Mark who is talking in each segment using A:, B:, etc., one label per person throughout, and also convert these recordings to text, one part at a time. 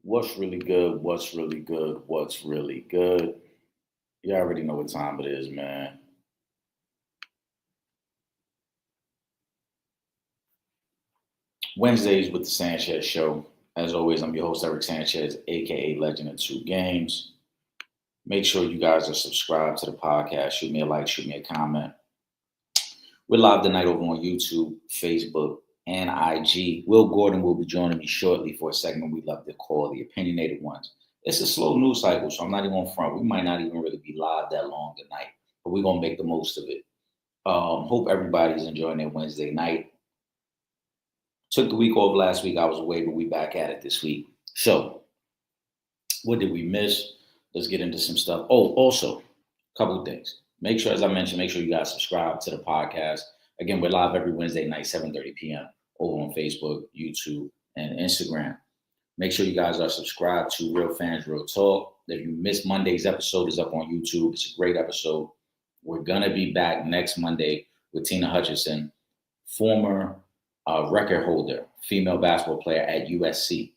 A: What's really good? What's really good? What's really good? You already know what time it is, man. Wednesdays with the Sanchez Show. As always, I'm your host, Eric Sanchez, aka Legend of Two Games. Make sure you guys are subscribed to the podcast. Shoot me a like, shoot me a comment. We're live tonight over on YouTube, Facebook, and IG. Will Gordon will be joining me shortly for a segment we love to call the Opinionated Ones. It's a slow news cycle, so I'm not even on front. We might not even really be live that long tonight, but we're going to make the most of it. Hope everybody's enjoying their Wednesday night. Took the week off last week. I was away, but we back at it this week. So, what did we miss? Let's get into some stuff. Oh, also, a couple of things. Make sure, as I mentioned, make sure you guys subscribe to the podcast. Again, we're live every Wednesday night, 7:30 p.m. over on Facebook, YouTube, and Instagram. Make sure you guys are subscribed to Real Fans, Real Talk. If you missed Monday's episode, it's up on YouTube. It's a great episode. We're going to be back next Monday with Tina Hutchinson, former record holder, female basketball player at USC.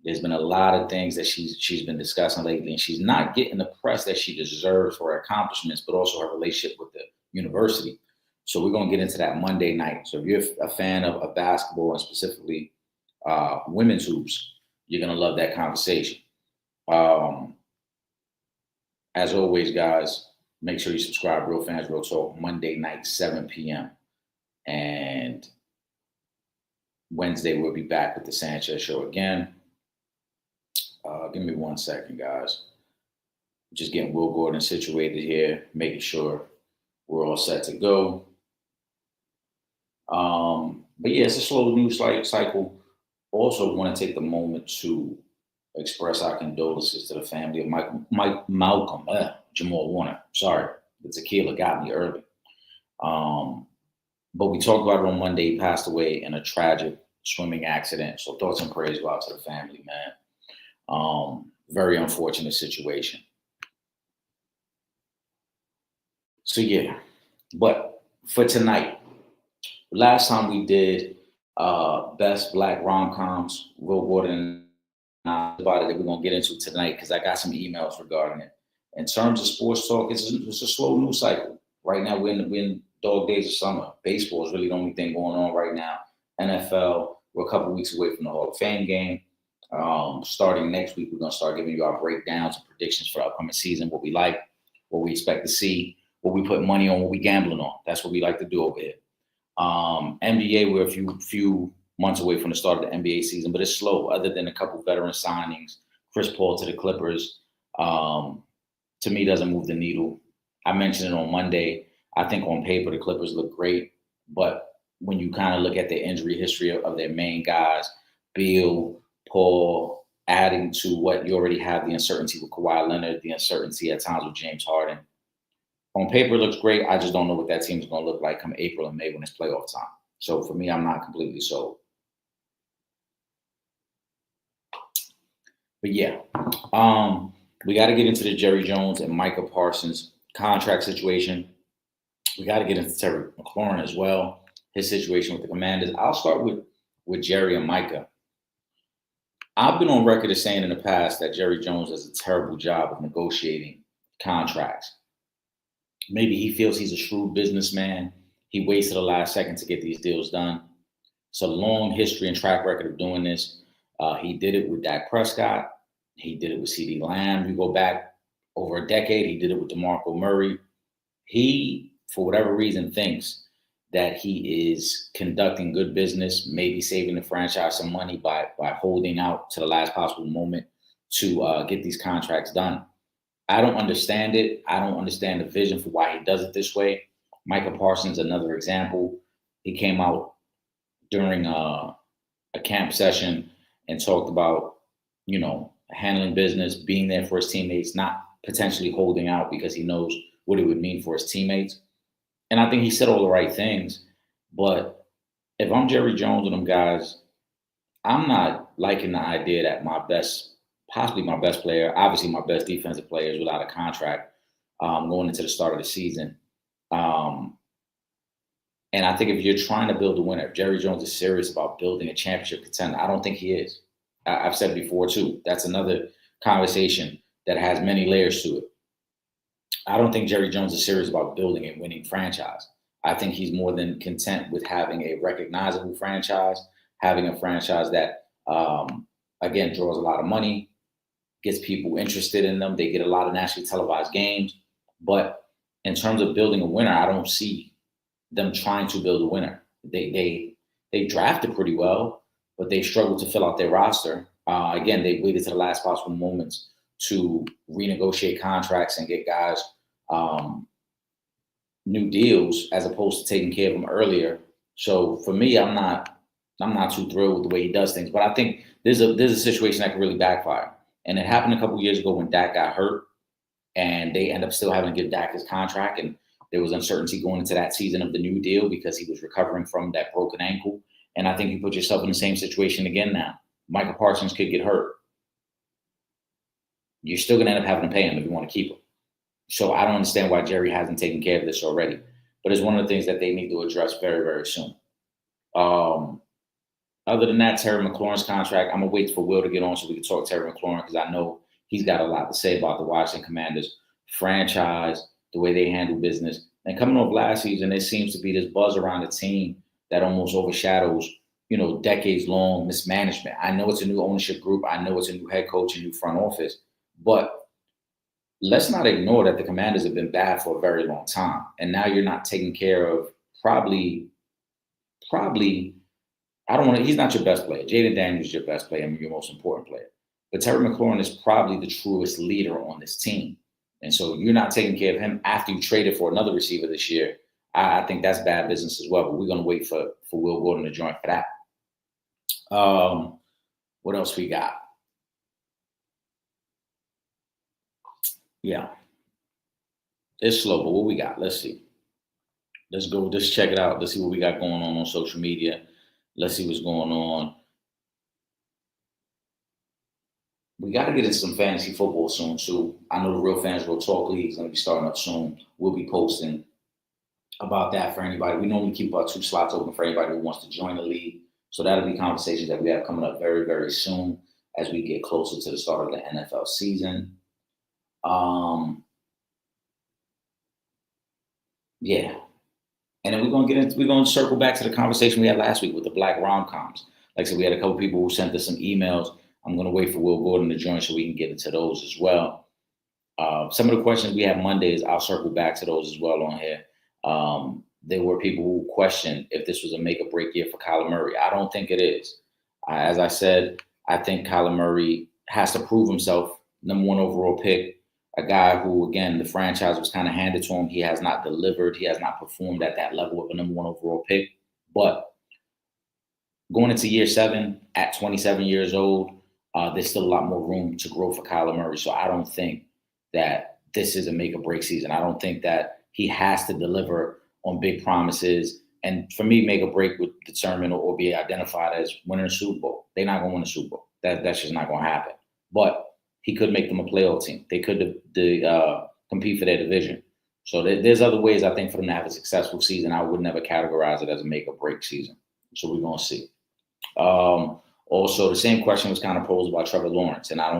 A: There's been a lot of things that she's been discussing lately, and she's not getting the press that she deserves for her accomplishments, but also her relationship with the university. So we're going to get into that Monday night. So if you're a fan of basketball and specifically women's hoops, you're going to love that conversation. As always, guys, make sure you subscribe. Real Fans, Real Talk, Monday night, 7 p.m. And Wednesday, we'll be back with the Sanchez Show again. Give me 1 second, guys. Just getting Will Gordon situated here, making sure we're all set to go. But yeah, it's a slow news cycle. Also, want to take the moment to express our condolences to the family of Malcolm Jamal Warner. Sorry, the tequila got me early. But we talked about it on Monday. He passed away in a tragic swimming accident. So thoughts and prayers go out to the family, man. Very unfortunate situation. So yeah, but for tonight, last time we did best black rom-coms, Will Gordon and about it that we're gonna get into tonight because I got some emails regarding it. In terms of sports talk, it's a slow news cycle. Right now we're in dog days of summer. Baseball is really the only thing going on right now. NFL, we're a couple weeks away from the Hall of Fame game. Starting next week, we're going to start giving you our breakdowns and predictions for the upcoming season, what we like, what we expect to see, what we put money on, what we gambling on. That's what we like to do over here. NBA, we're a few months away from the start of the NBA season, but it's slow. Other than a couple veteran signings, Chris Paul to the Clippers, to me doesn't move the needle. I mentioned it on Monday. I think on paper the Clippers look great, but when you kind of look at the injury history of their main guys, Beal, Paul, adding to what you already have, the uncertainty with Kawhi Leonard, the uncertainty at times with James Harden. On paper, it looks great. I just don't know what that team is going to look like come April and May when it's playoff time. So for me, I'm not completely sold. But yeah, we got to get into the Jerry Jones and Micah Parsons contract situation. We got to get into Terry McLaurin as well, his situation with the Commanders. I'll start with Jerry and Micah. I've been on record as saying in the past that Jerry Jones does a terrible job of negotiating contracts. Maybe he feels he's a shrewd businessman. He waits to the last second to get these deals done. It's a long history and track record of doing this. He did it with Dak Prescott. He did it with CeeDee Lamb. You go back over a decade, he did it with DeMarco Murray. He, for whatever reason, thinks that he is conducting good business, maybe saving the franchise some money by holding out to the last possible moment to get these contracts done. I don't understand it. I don't understand the vision for why he does it this way. Micah Parsons, another example. He came out during a camp session and talked about, handling business, being there for his teammates, not potentially holding out because he knows what it would mean for his teammates. And I think he said all the right things. But if I'm Jerry Jones and them guys, I'm not liking the idea that possibly my best player, obviously my best defensive player is without a contract going into the start of the season. And I think if you're trying to build a winner, if Jerry Jones is serious about building a championship contender, I don't think he is. I've said before too. That's another conversation that has many layers to it. I don't think Jerry Jones is serious about building a winning franchise. I think he's more than content with having a recognizable franchise, having a franchise that, again, draws a lot of money, gets people interested in them. They get a lot of nationally televised games. But in terms of building a winner, I don't see them trying to build a winner. They drafted pretty well, but they struggled to fill out their roster. Again, they waited to the last possible moments to renegotiate contracts and get guys new deals as opposed to taking care of them earlier. So for me, I'm not too thrilled with the way he does things. But I think there's a situation that could really backfire. And it happened a couple years ago when Dak got hurt, and they end up still having to give Dak his contract. And there was uncertainty going into that season of the new deal because he was recovering from that broken ankle. And I think you put yourself in the same situation again now. Michael Parsons could get hurt. You're still going to end up having to pay him if you want to keep him. So I don't understand why Jerry hasn't taken care of this already. But it's one of the things that they need to address very, very soon. Other than that, Terry McLaurin's contract, I'm going to wait for Will to get on so we can talk Terry McLaurin because I know he's got a lot to say about the Washington Commanders franchise, the way they handle business. And coming off last season, there seems to be this buzz around the team that almost overshadows, decades-long mismanagement. I know it's a new ownership group. I know it's a new head coach, a new front office. But let's not ignore that the Commanders have been bad for a very long time. And now you're not taking care of probably, he's not your best player. Jaden Daniels is your best player, your most important player. But Terry McLaurin is probably the truest leader on this team. And so you're not taking care of him after you traded for another receiver this year. I think that's bad business as well. But we're going to wait for Will Gordon to join for that. What else we got? Yeah. It's slow, but what we got? Let's see. Let's go. Let's check it out. Let's see what we got going on social media. Let's see what's going on. We got to get into some fantasy football soon, too. I know the Real Fans Real Talk League is going to be starting up soon. We'll be posting about that for anybody. We normally keep our 2 slots open for anybody who wants to join the league. So that'll be conversations that we have coming up very, very soon as we get closer to the start of the NFL season. Yeah. And then we're going to circle back to the conversation we had last week with the Black rom-coms. Like I said, we had a couple people who sent us some emails. I'm going to wait for Will Gordon to join so we can get into those as well. Some of the questions we have Mondays, I'll circle back to those as well on here. There were people who questioned if this was a make or break year for Kyler Murray. I don't think it is. As I said, I think Kyler Murray has to prove himself. Number 1 overall pick, a guy who, again, the franchise was kind of handed to him. He has not delivered. He has not performed at that level of a number 1 overall pick. But going into year 7 at 27 years old, there's still a lot more room to grow for Kyler Murray. So I don't think that this is a make or break season. I don't think that he has to deliver on big promises. And for me, make or break would determine or be identified as winning a Super Bowl. They're not going to win a Super Bowl. That's just not going to happen. But he could make them a playoff team. They could compete for their division. So there's other ways, I think, for them to have a successful season. I would never categorize it as a make or break season. So we're going to see. Also, the same question was kind of posed about Trevor Lawrence. And I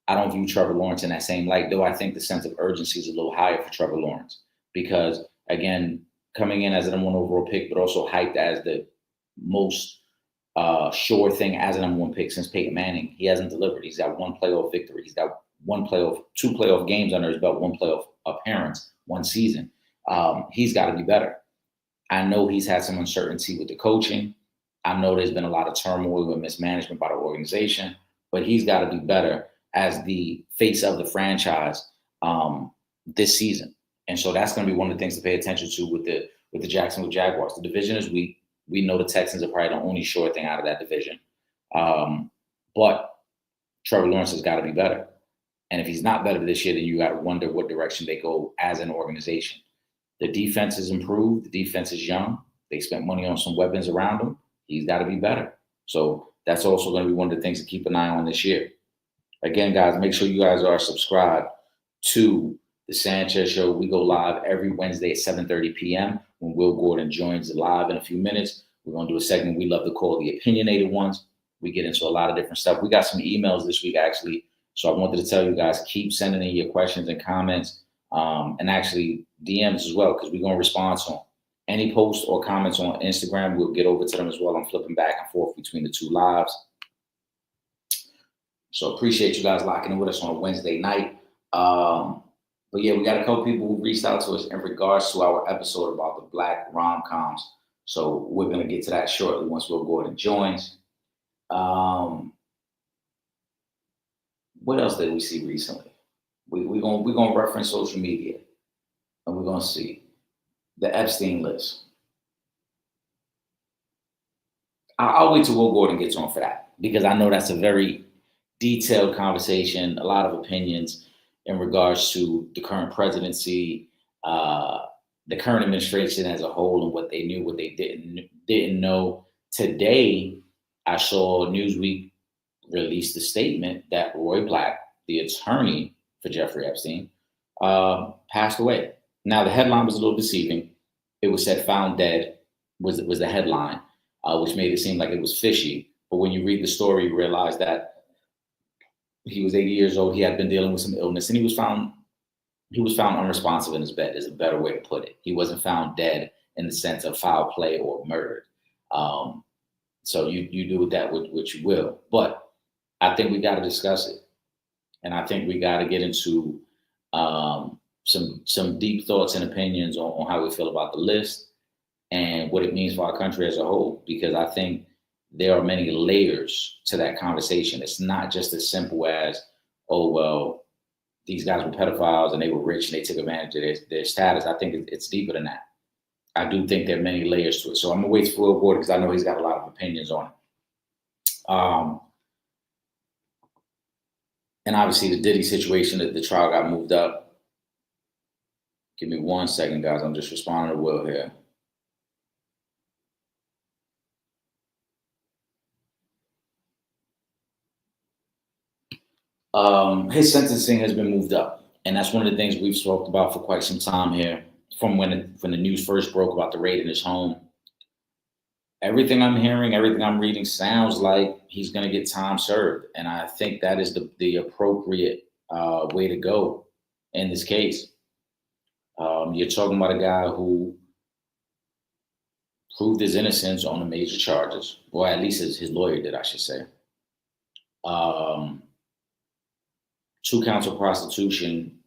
A: don't view Trevor Lawrence in that same light, though I think the sense of urgency is a little higher for Trevor Lawrence. Because, again, coming in as a number 1 overall pick, but also hyped as the most sure thing as a number 1 pick since Peyton Manning, he hasn't delivered. He's got 1 playoff victory. He's got 2 playoff games under his belt, 1 playoff appearance, 1 season. He's got to be better. I know he's had some uncertainty with the coaching. I know there's been a lot of turmoil and mismanagement by the organization, but he's got to be better as the face of the franchise this season. And so that's going to be one of the things to pay attention to with the Jacksonville Jaguars. The division is weak. We know the Texans are probably the only sure thing out of that division. But Trevor Lawrence has got to be better. And if he's not better this year, then you got to wonder what direction they go as an organization. The defense is improved. The defense is young. They spent money on some weapons around him. He's got to be better. So that's also going to be one of the things to keep an eye on this year. Again, guys, make sure you guys are subscribed to the Sanchez Show. We go live every Wednesday at 7:30 p.m. when Will Gordon joins live in a few minutes. We're going to do a segment we love to call the Opinionated Ones. We get into a lot of different stuff. We got some emails this week, actually. So I wanted to tell you guys, keep sending in your questions and comments, and actually DMs as well, because we're going to respond to them. Any posts or comments on Instagram, we'll get over to them as well. I'm flipping back and forth between the two lives. So appreciate you guys locking in with us on a Wednesday night. But yeah, we got a couple people who reached out to us in regards to our episode about the Black rom-coms. So we're going to get to that shortly once Will Gordon joins. What else did we see recently? We're gonna reference social media, and we're gonna see the Epstein list. I'll wait till Will Gordon gets on for that, because I know that's a very detailed conversation, a lot of opinions in regards to the current presidency, the current administration as a whole, and what they knew, what they didn't know. Today, I saw Newsweek released a statement that Roy Black, the attorney for Jeffrey Epstein, passed away. Now, the headline was a little deceiving. It was said "found dead" was the headline, which made it seem like it was fishy. But when you read the story, you realize that he was 80 years old. He had been dealing with some illness, and he was found unresponsive in his bed, is a better way to put it. He wasn't found dead in the sense of foul play or murdered. So you do with that what you will. But I think we got to discuss it, and I think we got to get into some deep thoughts and opinions on how we feel about the list and what it means for our country as a whole. Because I think there are many layers to that conversation. It's not just as simple as, oh well, these guys were pedophiles and they were rich and they took advantage of their status. I think it's deeper than that. I do think there are many layers to it. So I'm gonna wait for Will Gordon, because I know he's got a lot of opinions on it. And obviously the Diddy situation, that the trial got moved up. Give me 1 second, guys. I'm just responding to Will here. His sentencing has been moved up, and that's one of the things we've talked about for quite some time here. From when the news first broke about the raid in his home, everything I'm hearing, everything I'm reading sounds like he's going to get time served, and I think that is the appropriate way to go in this case. You're talking about a guy who proved his innocence on the major charges, or at least his lawyer did, I should say. 2 counts of prostitution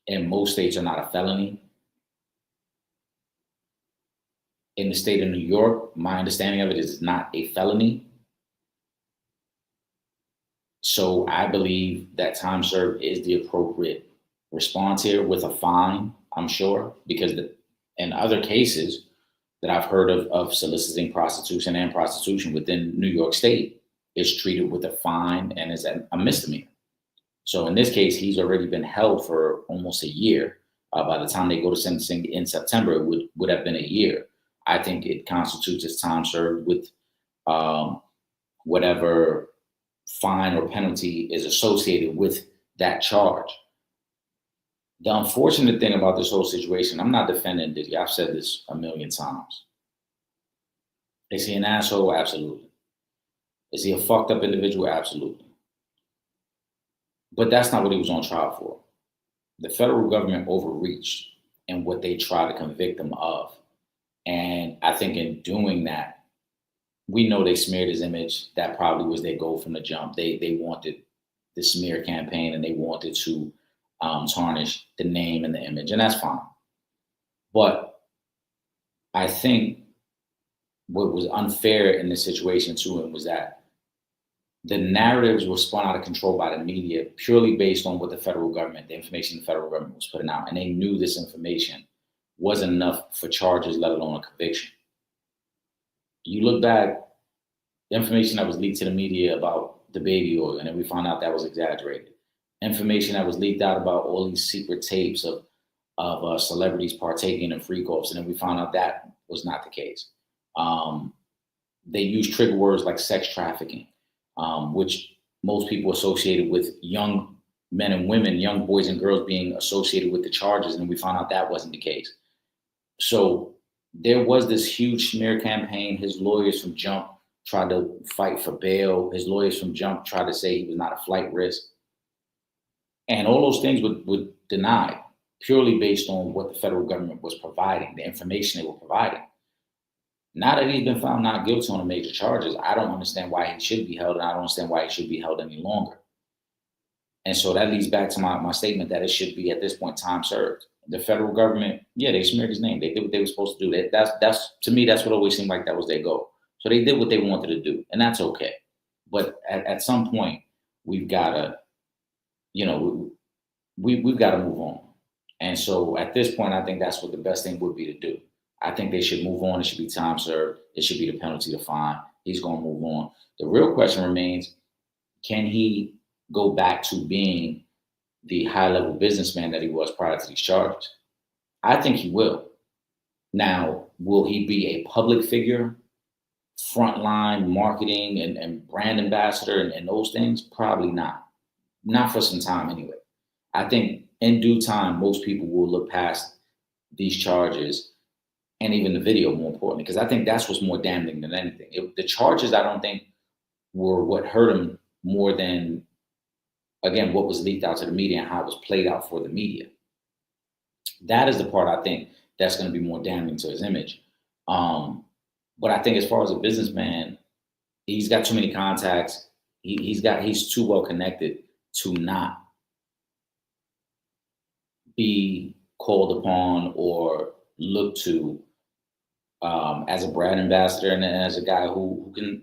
A: in most states are not a felony. In the state of New York, my understanding of it is not a felony. So I believe that time served is the appropriate response here, with a fine, I'm sure, because in other cases that I've heard of soliciting prostitution and prostitution within New York State, is treated with a fine and is a misdemeanor. So in this case, he's already been held for almost a year. By the time they go to sentencing in September, it would have been a year. I think it constitutes as time served, with whatever fine or penalty is associated with that charge. The unfortunate thing about this whole situation, I'm not defending Diddy. I've said this a million times. Is he an asshole? Absolutely. Is he a fucked up individual? Absolutely. But that's not what he was on trial for. The federal government overreached in what they tried to convict him of. And I think in doing that, we know they smeared his image. That probably was their goal from the jump. They wanted the smear campaign, and they wanted to tarnish the name and the image, and that's fine. But I think what was unfair in this situation to him was that the narratives were spun out of control by the media, purely based on what the federal government, the information the federal government was putting out. And they knew this information wasn't enough for charges, let alone a conviction. You look back, the information that was leaked to the media about the baby oil, and then we found out that was exaggerated. Information that was leaked out about all these secret tapes of celebrities partaking in freak offs, and then we found out that was not the case. They used trigger words like sex trafficking, which most people associated with young men and women, young boys and girls being associated with the charges, and we found out that wasn't the case. So there was this huge smear campaign. His lawyers from jump tried to fight for bail. His lawyers from jump tried to say he was not a flight risk. And all those things were denied purely based on what the federal government was providing, the information they were providing. Now that he's been found not guilty on the major charges, I don't understand why he should be held, and I don't understand why he should be held any longer. And so that leads back to my statement that it should be, at this point, time served. The federal government, yeah, they smeared his name. They did what they were supposed to do. That's to me, that's what always seemed like that was their goal. So they did what they wanted to do, and that's okay. But at some point, we've got to, we've got to move on. And so at this point, I think that's what the best thing would be to do. I think they should move on. It should be time served. It should be the penalty to fine. He's going to move on. The real question remains, can he go back to being the high-level businessman that he was prior to these charges? I think he will. Now, will he be a public figure, frontline marketing and brand ambassador and those things? Probably not. Not for some time anyway. I think in due time, most people will look past these charges and even the video, more importantly, because I think that's what's more damning than anything. The charges, I don't think, were what hurt him more than, again, what was leaked out to the media and how it was played out for the media. That is the part I think that's going to be more damning to his image. But I think as far as a businessman, he's got too many contacts. He's too well connected to not be called upon or looked to as a brand ambassador and as a guy who can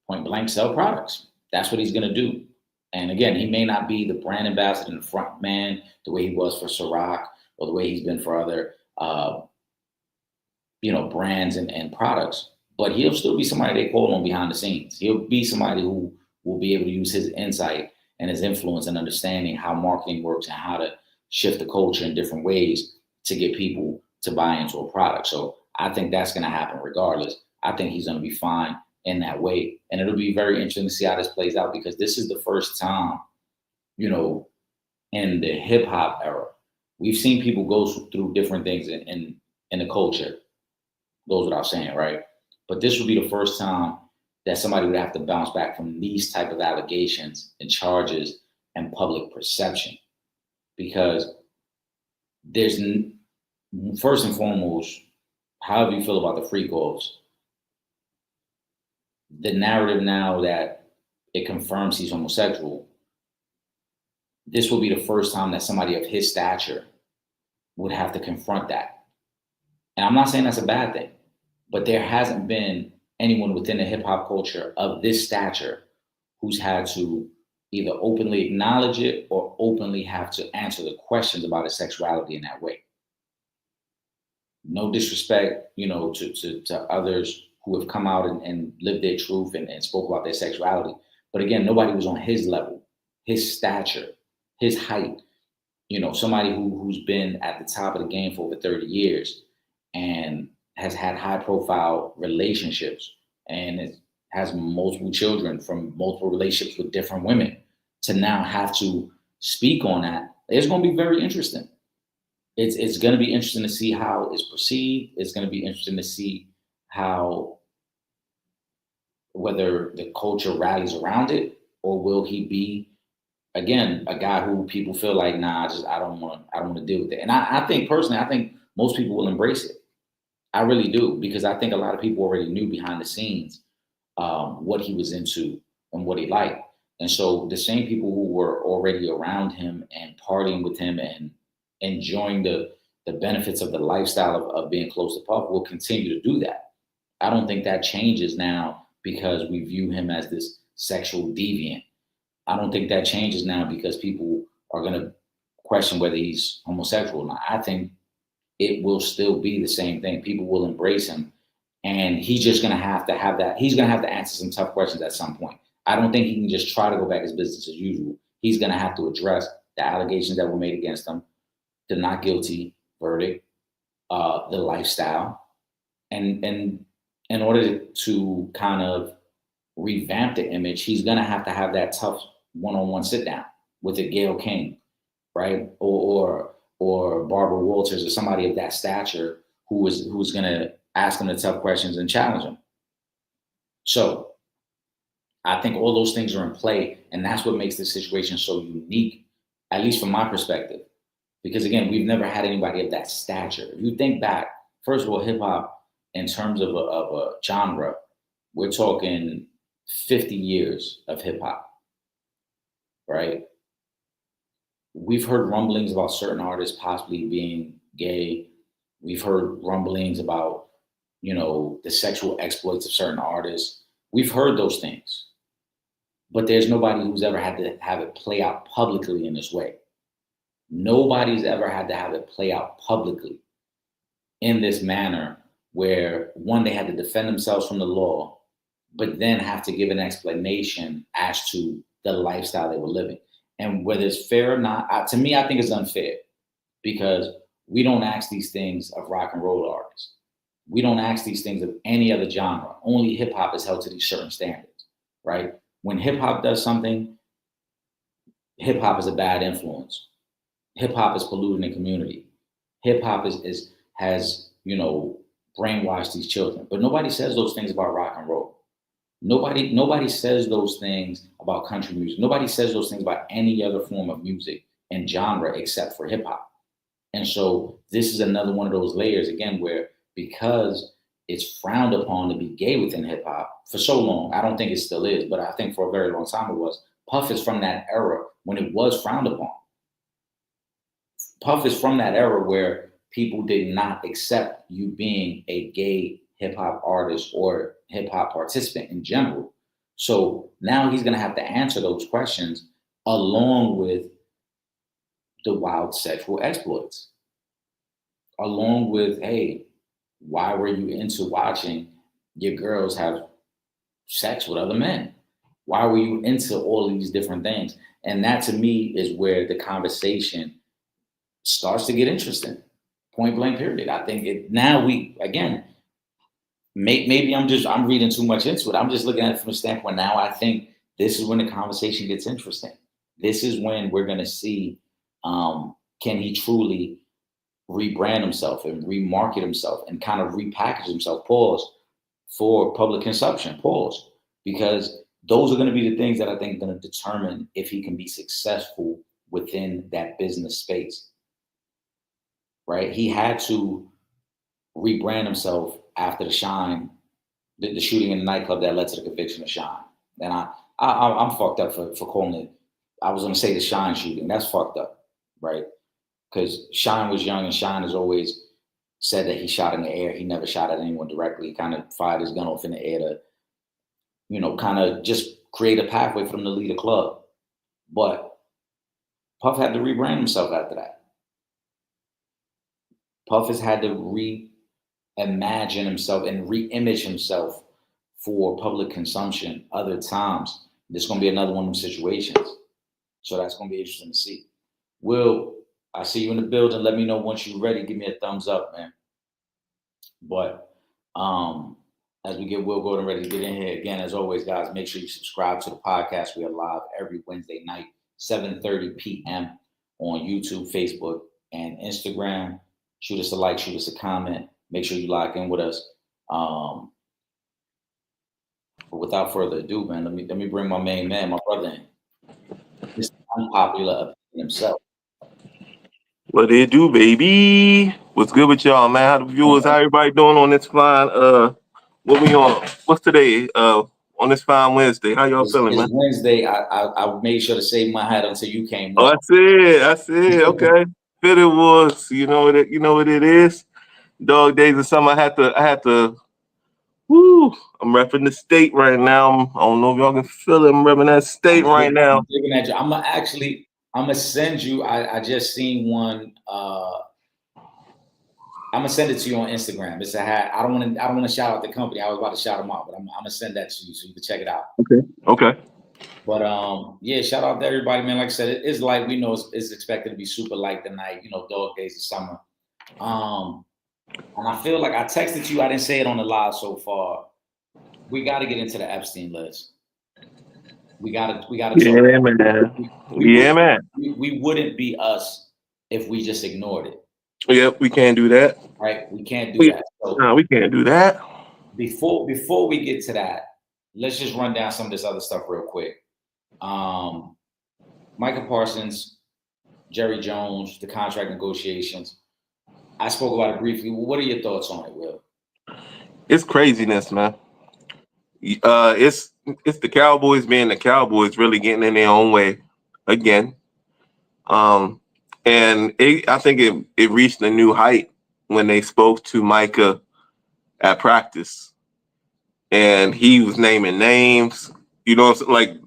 A: point blank sell products. That's what he's going to do. And again, he may not be the brand ambassador and the front man the way he was for Ciroc or the way he's been for other, brands and products, but he'll still be somebody they call on behind the scenes. He'll be somebody who will be able to use his insight and his influence and understanding how marketing works and how to shift the culture in different ways to get people to buy into a product. So I think that's going to happen regardless. I think he's going to be fine in that way. And it'll be very interesting to see how this plays out, because this is the first time, in the hip hop era, we've seen people go through different things in the culture. Goes without saying, right? But this would be the first time that somebody would have to bounce back from these type of allegations and charges and public perception. Because there's, first and foremost, however you feel about the freak offs, the narrative now that it confirms he's homosexual, this will be the first time that somebody of his stature would have to confront that. And I'm not saying that's a bad thing, but there hasn't been anyone within the hip hop culture of this stature who's had to either openly acknowledge it or openly have to answer the questions about his sexuality in that way. No disrespect, to others who have come out and lived their truth and spoke about their sexuality. But again, nobody was on his level, his stature, his height. Somebody who's been at the top of the game for over 30 years and has had high profile relationships and has multiple children from multiple relationships with different women, to now have to speak on that. It's going to be very interesting. It's going to be interesting to see how it's perceived. It's going to be interesting to see whether the culture rallies around it, or will he be, again, a guy who people feel like, nah, I don't want to deal with it. And I think personally, most people will embrace it. I really do, because I think a lot of people already knew behind the scenes what he was into and what he liked. And so the same people who were already around him and partying with him and enjoying the benefits of the lifestyle of being close to Puff will continue to do that. I don't think that changes now because we view him as this sexual deviant. I don't think that changes now because people are going to question whether he's homosexual or not. I think it will still be the same thing. People will embrace him, and he's just going to have that. He's going to have to answer some tough questions at some point. I don't think he can just try to go back as business as usual. He's going to have to address the allegations that were made against him, the not guilty verdict, the lifestyle, and in order to kind of revamp the image, he's going to have that tough one-on-one sit down with a Gayle King, right, or Barbara Walters, or somebody of that stature who's going to ask him the tough questions and challenge him. So I think all those things are in play, and that's what makes this situation so unique, at least from my perspective. Because again, we've never had anybody of that stature. If you think back, first of all, hip hop, in terms of a genre, we're talking 50 years of hip hop, right? We've heard rumblings about certain artists possibly being gay. We've heard rumblings about, the sexual exploits of certain artists. We've heard those things, but there's nobody who's ever had to have it play out publicly in this way. Nobody's ever had to have it play out publicly in this manner where one, they had to defend themselves from the law, but then have to give an explanation as to the lifestyle they were living. And whether it's fair or not, to me, I think it's unfair because we don't ask these things of rock and roll artists. We don't ask these things of any other genre. Only hip hop is held to these certain standards, right? When hip hop does something, hip hop is a bad influence. Hip hop is polluting the community. Hip hop has brainwashed these children. But nobody says those things about rock and roll. Nobody says those things about country music. Nobody says those things about any other form of music and genre except for hip hop. And so this is another one of those layers again where because it's frowned upon to be gay within hip hop for so long, I don't think it still is, but I think for a very long time it was. Puff is from that era when it was frowned upon. Puff is from that era where people did not accept you being a gay hip hop artist or hip hop participant in general. So now he's going to have to answer those questions along with the wild sexual exploits, along with, hey, why were you into watching your girls have sex with other men? Why were you into all these different things? And that to me is where the conversation starts to get interesting. Point blank period. I think maybe I'm reading too much into it. I'm just looking at it from a standpoint now. I think this is when the conversation gets interesting. This is when we're going to see, can he truly rebrand himself and remarket himself and kind of repackage himself, pause, for public consumption, pause, because those are going to be the things that I think are going to determine if he can be successful within that business space, right? He had to rebrand himself after the shooting in the nightclub that led to the conviction of Shine. And I'm fucked up for calling it. I was going to say the Shine shooting. That's fucked up, right? Because Shine was young and Shine has always said that he shot in the air. He never shot at anyone directly. He kind of fired his gun off in the air to, kind of just create a pathway for them to lead a club. But Puff had to rebrand himself after that. Puff has had to reimagine himself and reimage himself for public consumption other times. This is going to be another one of those situations. So that's going to be interesting to see. Will, I see you in the building. Let me know once you're ready. Give me a thumbs up, man. But as we get Will Gordon ready to get in here, again, as always, guys, make sure you subscribe to the podcast. We are live every Wednesday night, 7:30 p.m. on YouTube, Facebook, and Instagram. Shoot us a like, shoot us a comment. Make sure you lock in with us. But without further ado, man, let me bring my main man, my brother in. This unpopular opinion himself.
B: What they do, baby? What's good with y'all, man? How the viewers, how everybody doing on this fine what we on? What's today? On this fine Wednesday. How y'all feeling,
A: It's
B: man?
A: Wednesday. I made sure to save my hat until you came
B: Oh,
A: on.
B: I see. Okay. Fit it was, what it is. Dog days of summer. I had to woo. I'm repping the state right now. I don't know if y'all can feel it. I'm repping that state right now.
A: I'm digging at you. I'm gonna send you. I just seen one. I'm gonna send it to you on Instagram. It's a hat. I don't want to shout out the company. I was about to shout them out, but I'm gonna send that to you so you can check it out.
B: Okay.
A: But yeah, shout out to everybody, man. Like I said, it's light. We know it's expected to be super light tonight. Dog days of summer. And I feel like I texted you. I didn't say it on the live so far. We got to get into the Epstein list. We got to talk.
B: Yeah, man.
A: We wouldn't be us if we just ignored it.
B: Yep, we can't do that.
A: Right? We can't do that. So
B: no, we can't do that.
A: before we get to that, let's just run down some of this other stuff real quick. Micah Parsons, Jerry Jones, the contract negotiations. I spoke about it briefly. What are your thoughts on it, Will?
B: It's craziness, man. It's the Cowboys being the Cowboys, really getting in their own way again. And I think it reached a new height when they spoke to Micah at practice, and he was naming names. You know, like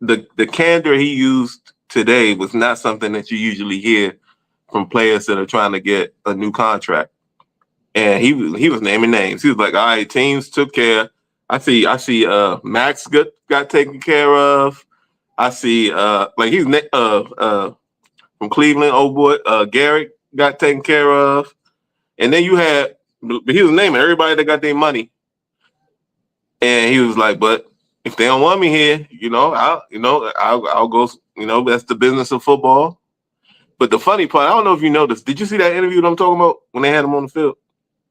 B: the candor he used today was not something that you usually hear from players that are trying to get a new contract. And he was naming names. He was like, "All right, teams took care. I see. Max got taken care of. I see. Like he's from Cleveland, old boy. Garrett got taken care of. And then you had, he was naming everybody that got their money. And he was like, but if they don't want me here, I'll go. That's the business of football. But the funny part, I don't know if you noticed. Did you see that interview that I'm talking about when they had him on the field?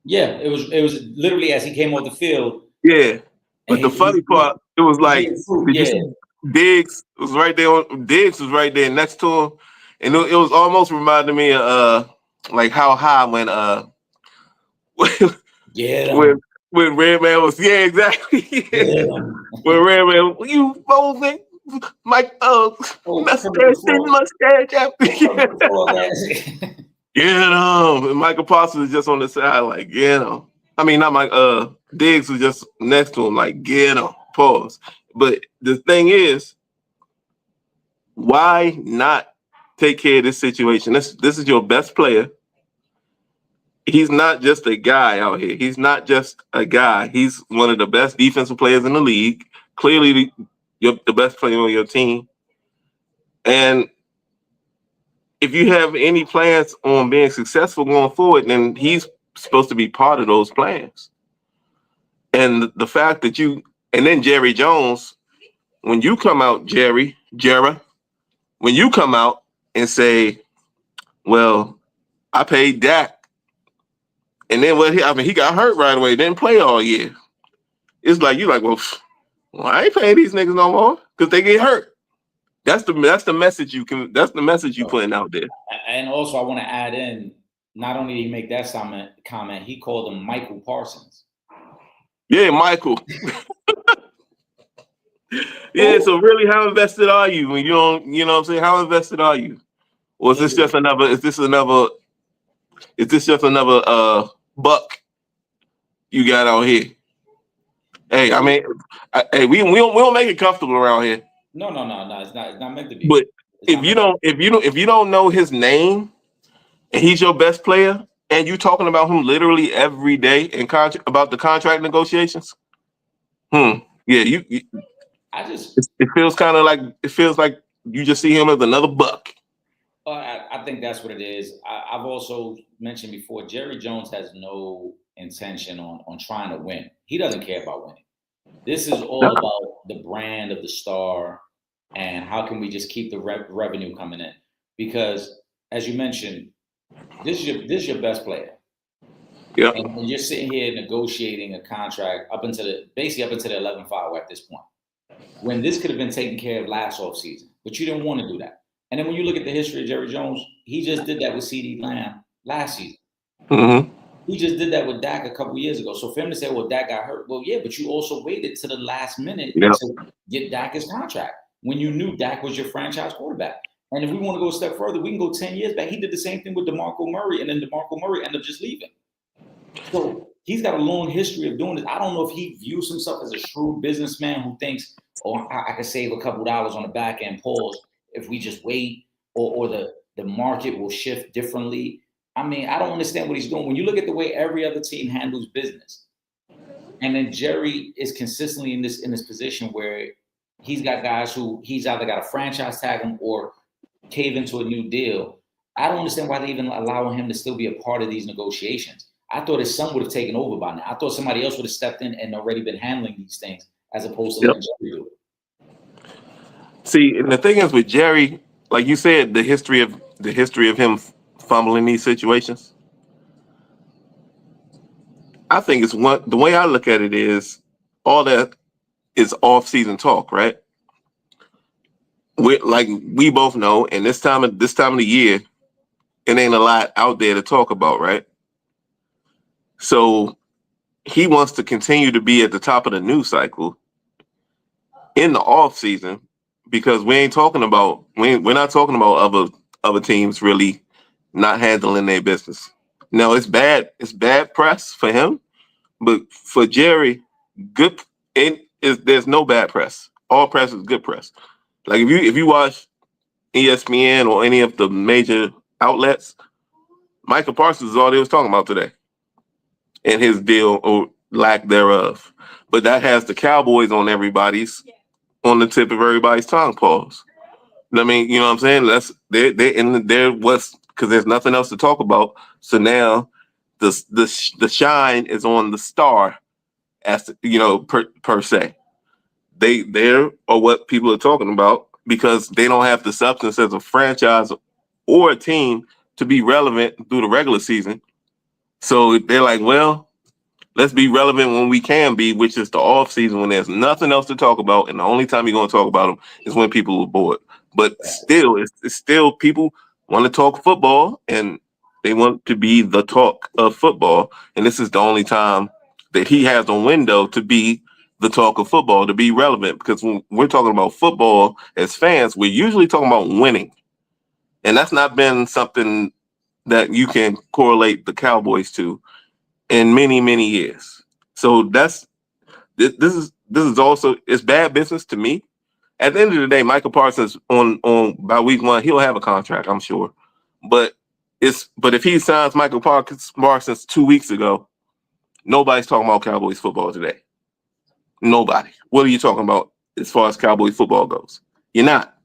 A: Yeah, it was literally as he came off the field.
B: Yeah, but the funny part, it was like, did you see Diggs was right there. Diggs was right there next to him, and it was almost reminding me of like how high when when Redman was exactly when Redman you bolding Mike mustache get him. And Michael Parsons was just on the side like get him. I mean, not Mike. Diggs was just next to him like get him. Pause. But the thing is, why not take care of this situation? This is your best player. He's not just a guy out here. He's not just a guy. He's one of the best defensive players in the league. Clearly, the best player on your team. And if you have any plans on being successful going forward, then he's supposed to be part of those plans. And the fact that and then Jerry Jones, when you come out, when you come out and say, well, I paid Dak. And then he got hurt right away, didn't play all year. It's like, you're like, well, I ain't paying these niggas no more because they get hurt. That's the message that's the message you putting out there.
A: And also I want to add in, not only did he make that comment, he called him Michael Parsons.
B: Yeah, Michael. Yeah, so really, how invested are you when you don't, you know what I'm saying? How invested are you? Or is this just another buck you got out here? Hey, I mean, we don't make it comfortable around here.
A: No. It's not meant to be.
B: But if you don't know his name and he's your best player and you talking about him literally every day in about the contract negotiations, yeah, it feels like you just see him as another buck.
A: I think that's what it is. I've also mentioned before, Jerry Jones has no intention on trying to win. He doesn't care about winning. This is all about the brand of the star and how can we just keep the revenue coming in. Because as you mentioned, this is your best player.
B: Yeah.
A: And you're sitting here negotiating a contract up until the 11-5 at this point. When this could have been taken care of last offseason, but you didn't want to do that. And then when you look at the history of Jerry Jones, he just did that with CeeDee Lamb last season.
B: Mm-hmm.
A: He just did that with Dak a couple years ago. So for him to say, well, Dak got hurt. Well, yeah, but you also waited to the last minute to get Dak his contract when you knew Dak was your franchise quarterback. And if we want to go a step further, we can go 10 years back. He did the same thing with DeMarco Murray, and then DeMarco Murray ended up just leaving. So he's got a long history of doing this. I don't know if he views himself as a shrewd businessman who thinks, oh, I could save a couple dollars on the back end pause if we just wait, or the market will shift differently. I mean, I don't understand what he's doing. When you look at the way every other team handles business, and then Jerry is consistently in this position where he's got guys who he's either got to franchise tag him or cave into a new deal. I don't understand why they even allowing him to still be a part of these negotiations. I thought his son would have taken over by now. I thought somebody else would have stepped in and already been handling these things as opposed to letting Jerry do it.
B: See, and the thing is with Jerry, like you said, the history of him fumbling these situations. I think the way I look at it is all that is off-season talk, right? We both know, and this time of the year, it ain't a lot out there to talk about, right? So he wants to continue to be at the top of the news cycle in the off season because we're not talking about other teams really not handling their business. Now it's bad press for him, but for Jerry, good there's no bad press. All press is good press. Like if you watch ESPN or any of the major outlets, Michael Parsons is all they was talking about today, and his deal or lack thereof. But that has the Cowboys on the tip of everybody's tongue. Pause. I mean, you know what I'm saying? They and there was because there's nothing else to talk about. So now the shine is on the star, as per se. There are what people are talking about because they don't have the substance as a franchise or a team to be relevant through the regular season. So they're like, well, let's be relevant when we can be, which is the off season when there's nothing else to talk about, and the only time you're going to talk about them is when people are bored. But still, it's still people want to talk football, and they want to be the talk of football. And this is the only time that he has a window to be the talk of football, to be relevant. Because when we're talking about football as fans, we're usually talking about winning, and that's not been something that you can correlate the Cowboys to in many, many years. So this is also it's bad business to me. At the end of the day, Michael Parsons on by week 1, he'll have a contract, I'm sure. But if he signs Michael Parsons 2 weeks ago, nobody's talking about Cowboys football today. Nobody. What are you talking about as far as Cowboys football goes? You're not.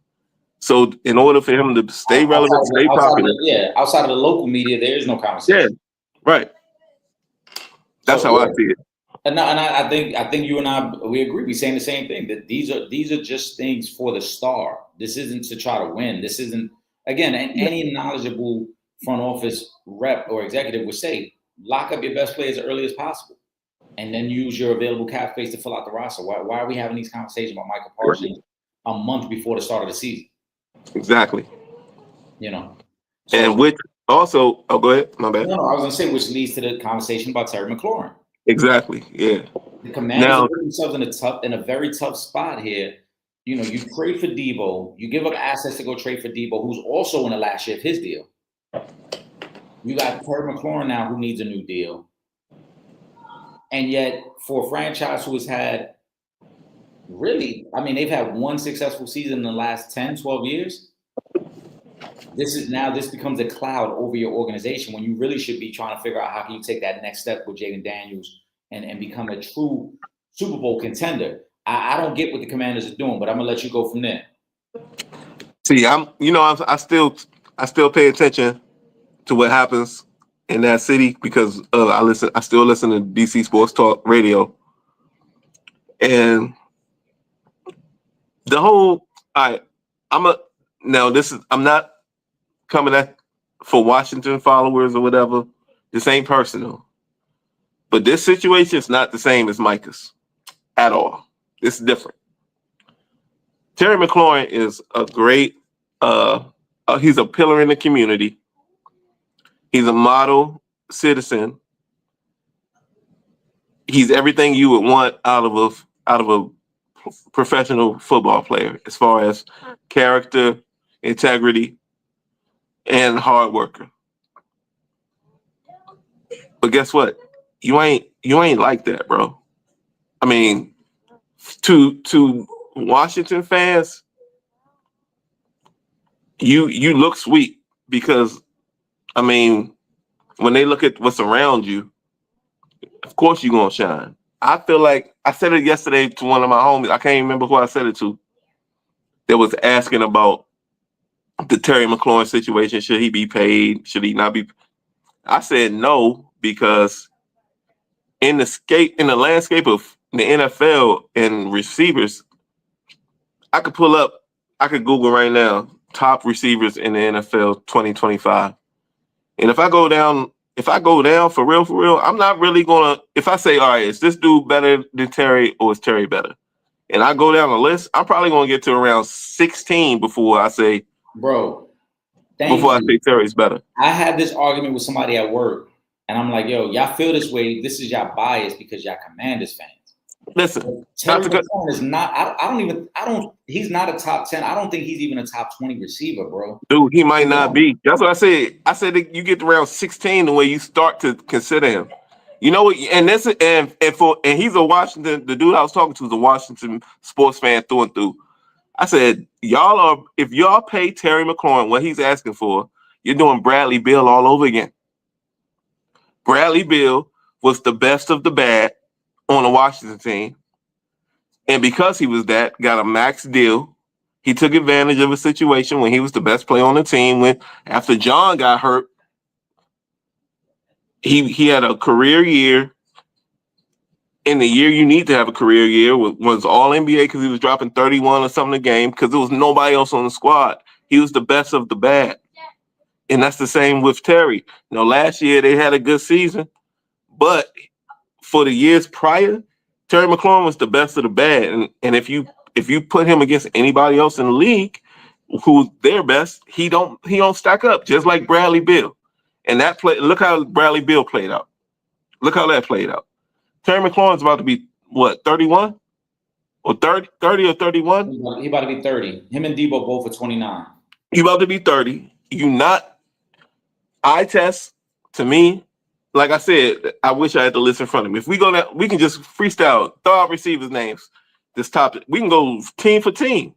B: So in order for him to stay relevant, stay popular,
A: outside of the local media, there is no conversation.
B: Yeah, right. That's how I see it.
A: And I think you and I we agree. We're saying the same thing, that these are just things for the star. This isn't to try to win. This isn't, again, any knowledgeable front office rep or executive would say, lock up your best players as early as possible, and then use your available cap space to fill out the roster. Why are we having these conversations about Michael Parsons a month before the start of the season?
B: Exactly.
A: So,
B: and which also, go ahead. My bad.
A: No, I was gonna say, which leads to the conversation about Terry McLaurin.
B: Exactly. Yeah.
A: The Commanders are putting themselves in a very tough spot here. You trade for Debo, you give up assets to go trade for Debo, who's also in the last year of his deal. You got Terry McLaurin now, who needs a new deal. And yet, for a franchise who has had they've had one successful season in the last 10, 12 years. This becomes a cloud over your organization when you really should be trying to figure out how can you take that next step with Jaden Daniels and become a true Super Bowl contender. I don't get what the Commanders are doing, but I'm gonna let you go from there.
B: See, I still pay attention to what happens in that city because I still listen to DC Sports Talk Radio, and the whole I'm not coming at for Washington followers or whatever. This ain't personal, but this situation is not the same as Micah's at all. It's different. Terry McLaurin is a great. He's a pillar in the community. He's a model citizen. He's everything you would want out of a professional football player, as far as character, integrity, and hard worker. But guess what? You ain't like that, bro. I mean, to Washington fans, you look sweet because, I mean, when they look at what's around you, of course you're gonna shine. I feel like I said it yesterday to one of my homies. I can't even remember who I said it to. That was asking about the Terry McLaurin situation. Should he be paid? Should he not be? I said no, because in the landscape of the NFL and receivers, I could Google right now top receivers in the NFL 2025. And if I go down for real, I'm not really gonna, if I say, all right, is this dude better than Terry or is Terry better? and I go down the list, I'm probably gonna get to around 16 before I say
A: Bro, thank you.
B: Terry's better.
A: I had this argument with somebody at work, and I'm like, yo, y'all feel this way. This is y'all bias because y'all Commanders fans.
B: Listen,
A: Terry McLaurin is not. I don't. He's not a top 10. I don't think he's even a top 20 receiver, bro.
B: Dude, he might not be. That's what I said. I said that you get around 16 the way you start to consider him. You know what? And this and he's a Washington. The dude I was talking to is a Washington sports fan through and through. I said, if y'all pay Terry McLaurin what he's asking for, you're doing Bradley Beal all over again. Bradley Beal was the best of the bad on the Washington team. And because he was that, got a max deal. He took advantage of a situation when he was the best player on the team. When after John got hurt, he had a career year. In the year you need to have a career year was all NBA because he was dropping 31 or something a game because there was nobody else on the squad. He was the best of the bad. And that's the same with Terry. You know, last year they had a good season, but for the years prior, Terry McLaurin was the best of the bad. And if you put him against anybody else in the league who's their best, he don't stack up, just like Bradley Beal. And that look how Bradley Beal played out. Look how that played out. Terry McLaurin's about to be what, 31? Or 30 or 31?
A: He about to be 30. Him and Debo both for 29.
B: He about to be 30. You not eye test to me. Like I said, I wish I had the list in front of me. If we go now, we can just freestyle, throw out receivers' names. This topic, we can go team for team.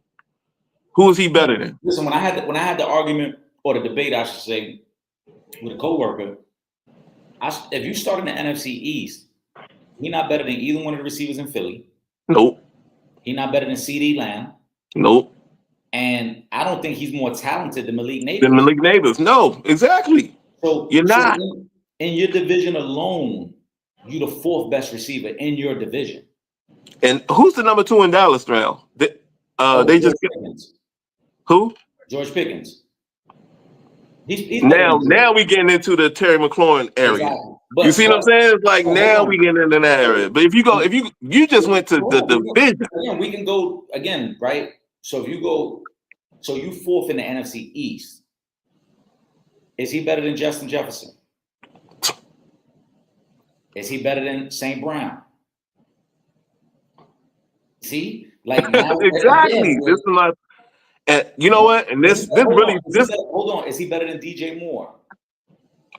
B: Who is he better than?
A: Listen, when I had the argument or the debate, I should say, with a coworker, if you start in the NFC East, he's not better than either one of the receivers in Philly.
B: Nope.
A: He's not better than CeeDee Lamb.
B: Nope.
A: And I don't think he's more talented than Malik Nabers.
B: No, exactly.
A: So
B: you're not.
A: In your division alone, you're the fourth best receiver in your division.
B: And who's the number 2 in Dallas now? They just who?
A: George Pickens. He's
B: now we getting into the Terry McLaurin area. Exactly. You see what I'm saying? It's like now we getting into that area. But if you just went to the division.
A: Again, we can go again, right? So if you go, you fourth in the NFC East. Is he better than Justin Jefferson? Is he better than St. Brown? See, like now,
B: exactly.
A: Again,
B: this is my, and you know what? And
A: hold on. Is he better than DJ Moore?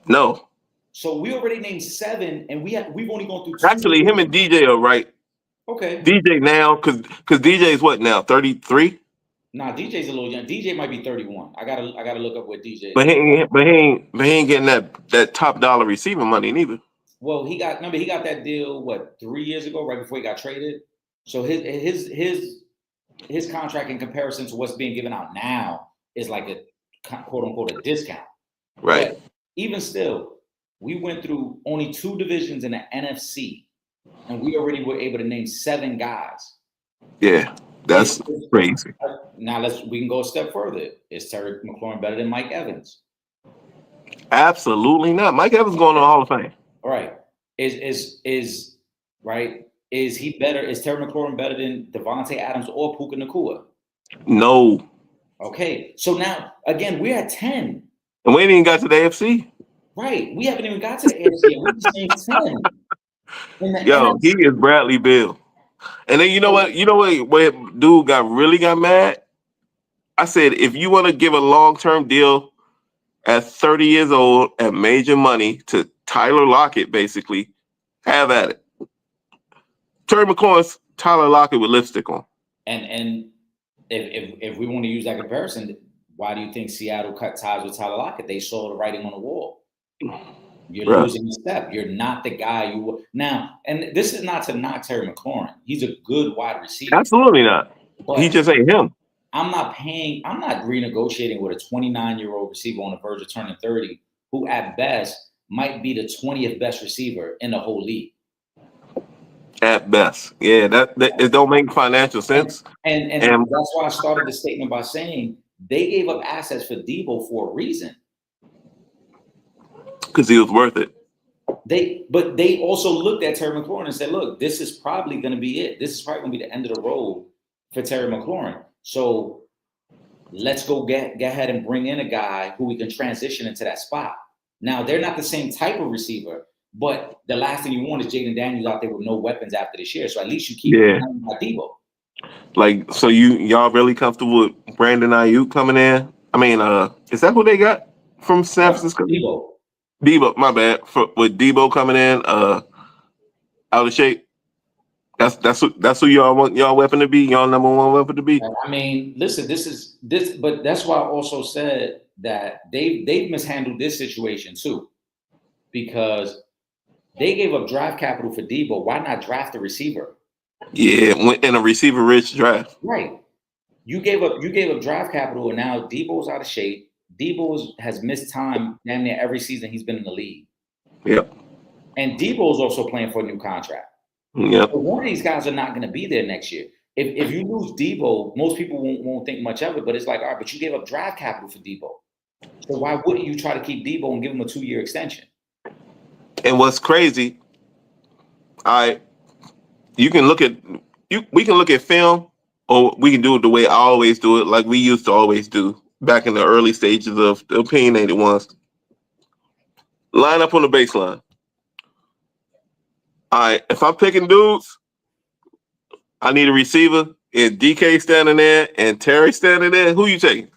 B: No.
A: So we already named 7, and we've only gone through 2.
B: Actually, him and DJ are right.
A: Okay.
B: DJ now, because DJ is what now? 33.
A: Nah, DJ's a little young. DJ might be 31. I gotta look up what DJ.
B: But he ain't getting that top dollar receiving money neither.
A: Well, he got that deal 3 years ago, right before he got traded. So his contract in comparison to what's being given out now is like a quote unquote a discount.
B: Right.
A: But even still, we went through only 2 divisions in the NFC, and we already were able to name 7 guys.
B: Yeah, that's crazy.
A: Now we can go a step further. Is Terry McLaurin better than Mike Evans?
B: Absolutely not. Mike Evans going to the Hall of Fame.
A: All right. Is right? Is he better? Is Terry McLaurin better than Devontae Adams or Puka Nacua?
B: No.
A: Okay. So now again, we're at 10.
B: And we ain't even got to the AFC.
A: Right. We haven't even got to the AFC. We're just saying 10.
B: Yo, he is Bradley Beal. And then you know what? What dude got mad? I said, if you want to give a long-term deal at 30 years old at major money to Tyler Lockett, basically, have at it. Terry McLaurin's Tyler Lockett with lipstick on.
A: And if we want to use that comparison, why do you think Seattle cut ties with Tyler Lockett? They saw the writing on the wall. You're losing a step. You're not the guy you were. Now, and this is not to knock Terry McLaurin. He's a good wide receiver.
B: Absolutely not. But he just ain't him.
A: I'm not renegotiating with a 29-year-old receiver on the verge of turning 30, who at best might be the 20th best receiver in the whole league.
B: At best. Yeah, that it don't make financial sense.
A: And that's why I started the statement by saying they gave up assets for Debo for a reason.
B: Because he was worth it.
A: But they also looked at Terry McLaurin and said, look, this is probably going to be it. This is probably going to be the end of the road for Terry McLaurin. So let's go get ahead and bring in a guy who we can transition into that spot. Now, they're not the same type of receiver, but the last thing you want is Jaden Daniels out there with no weapons after this year. So at least you keep Debo.
B: Like, so y'all really comfortable with Brandon Ayuk coming in? I mean, is that who they got from San Francisco? Debo, my bad. With Debo coming in, out of shape. That's who y'all want y'all weapon to be. Y'all number one weapon to be.
A: I mean, listen, but that's why I also said that they've mishandled this situation too, because they gave up draft capital for Debo. Why not draft a receiver?
B: Yeah, in a receiver-rich draft.
A: Right. You gave up draft capital, and now Debo's out of shape. Debo has missed time damn near every season he's been in the league.
B: Yep.
A: And Debo's also playing for a new contract.
B: Yep.
A: But one of these guys are not going to be there next year. If you lose Debo, most people won't think much of it, but it's like, all right, but you gave up draft capital for Debo. So why wouldn't you try to keep Debo and give him a 2-year extension?
B: And what's crazy, we can look at film, or we can do it the way I always do it, like we used to always do back in the early stages of the opinionated ones. Line up on the baseline. All right, if I'm picking dudes, I need a receiver. And DK standing there and Terry standing there, who you taking?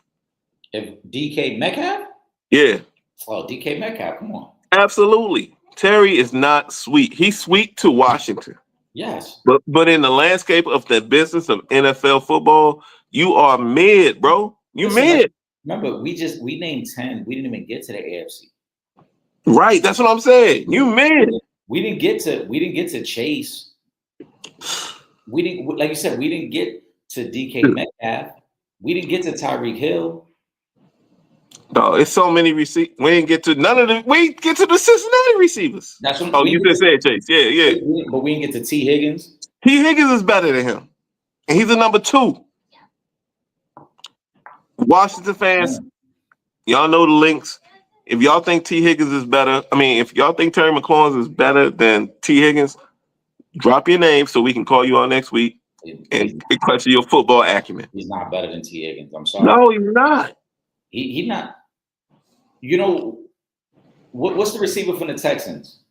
A: If DK Metcalf?
B: Yeah.
A: Oh, DK Metcalf, come on.
B: Absolutely. Terry is not sweet. He's sweet to Washington.
A: Yes.
B: But in the landscape of the business of NFL football, you are mid, bro. Mid.
A: Remember, we named 10. We didn't even get to the AFC.
B: Right. That's what I'm saying. You mid.
A: We didn't get to Chase. We didn't, like you said, we didn't get to DK Metcalf. We didn't get to Tyreek Hill.
B: No, it's so many receivers. We didn't get to none of them. We get to the Cincinnati receivers.
A: That's what
B: you just said, Chase. Yeah.
A: But we didn't get to T. Higgins.
B: T. Higgins is better than him. And he's a number 2. Washington fans, y'all know the links. If y'all think T. Higgins is better, if y'all think Terry McLaurin is better than T. Higgins, drop your name so we can call you on next week and question your football acumen.
A: He's not better than T. Higgins. I'm sorry.
B: No, he's not.
A: He's not. You know, what's the receiver from the Texans?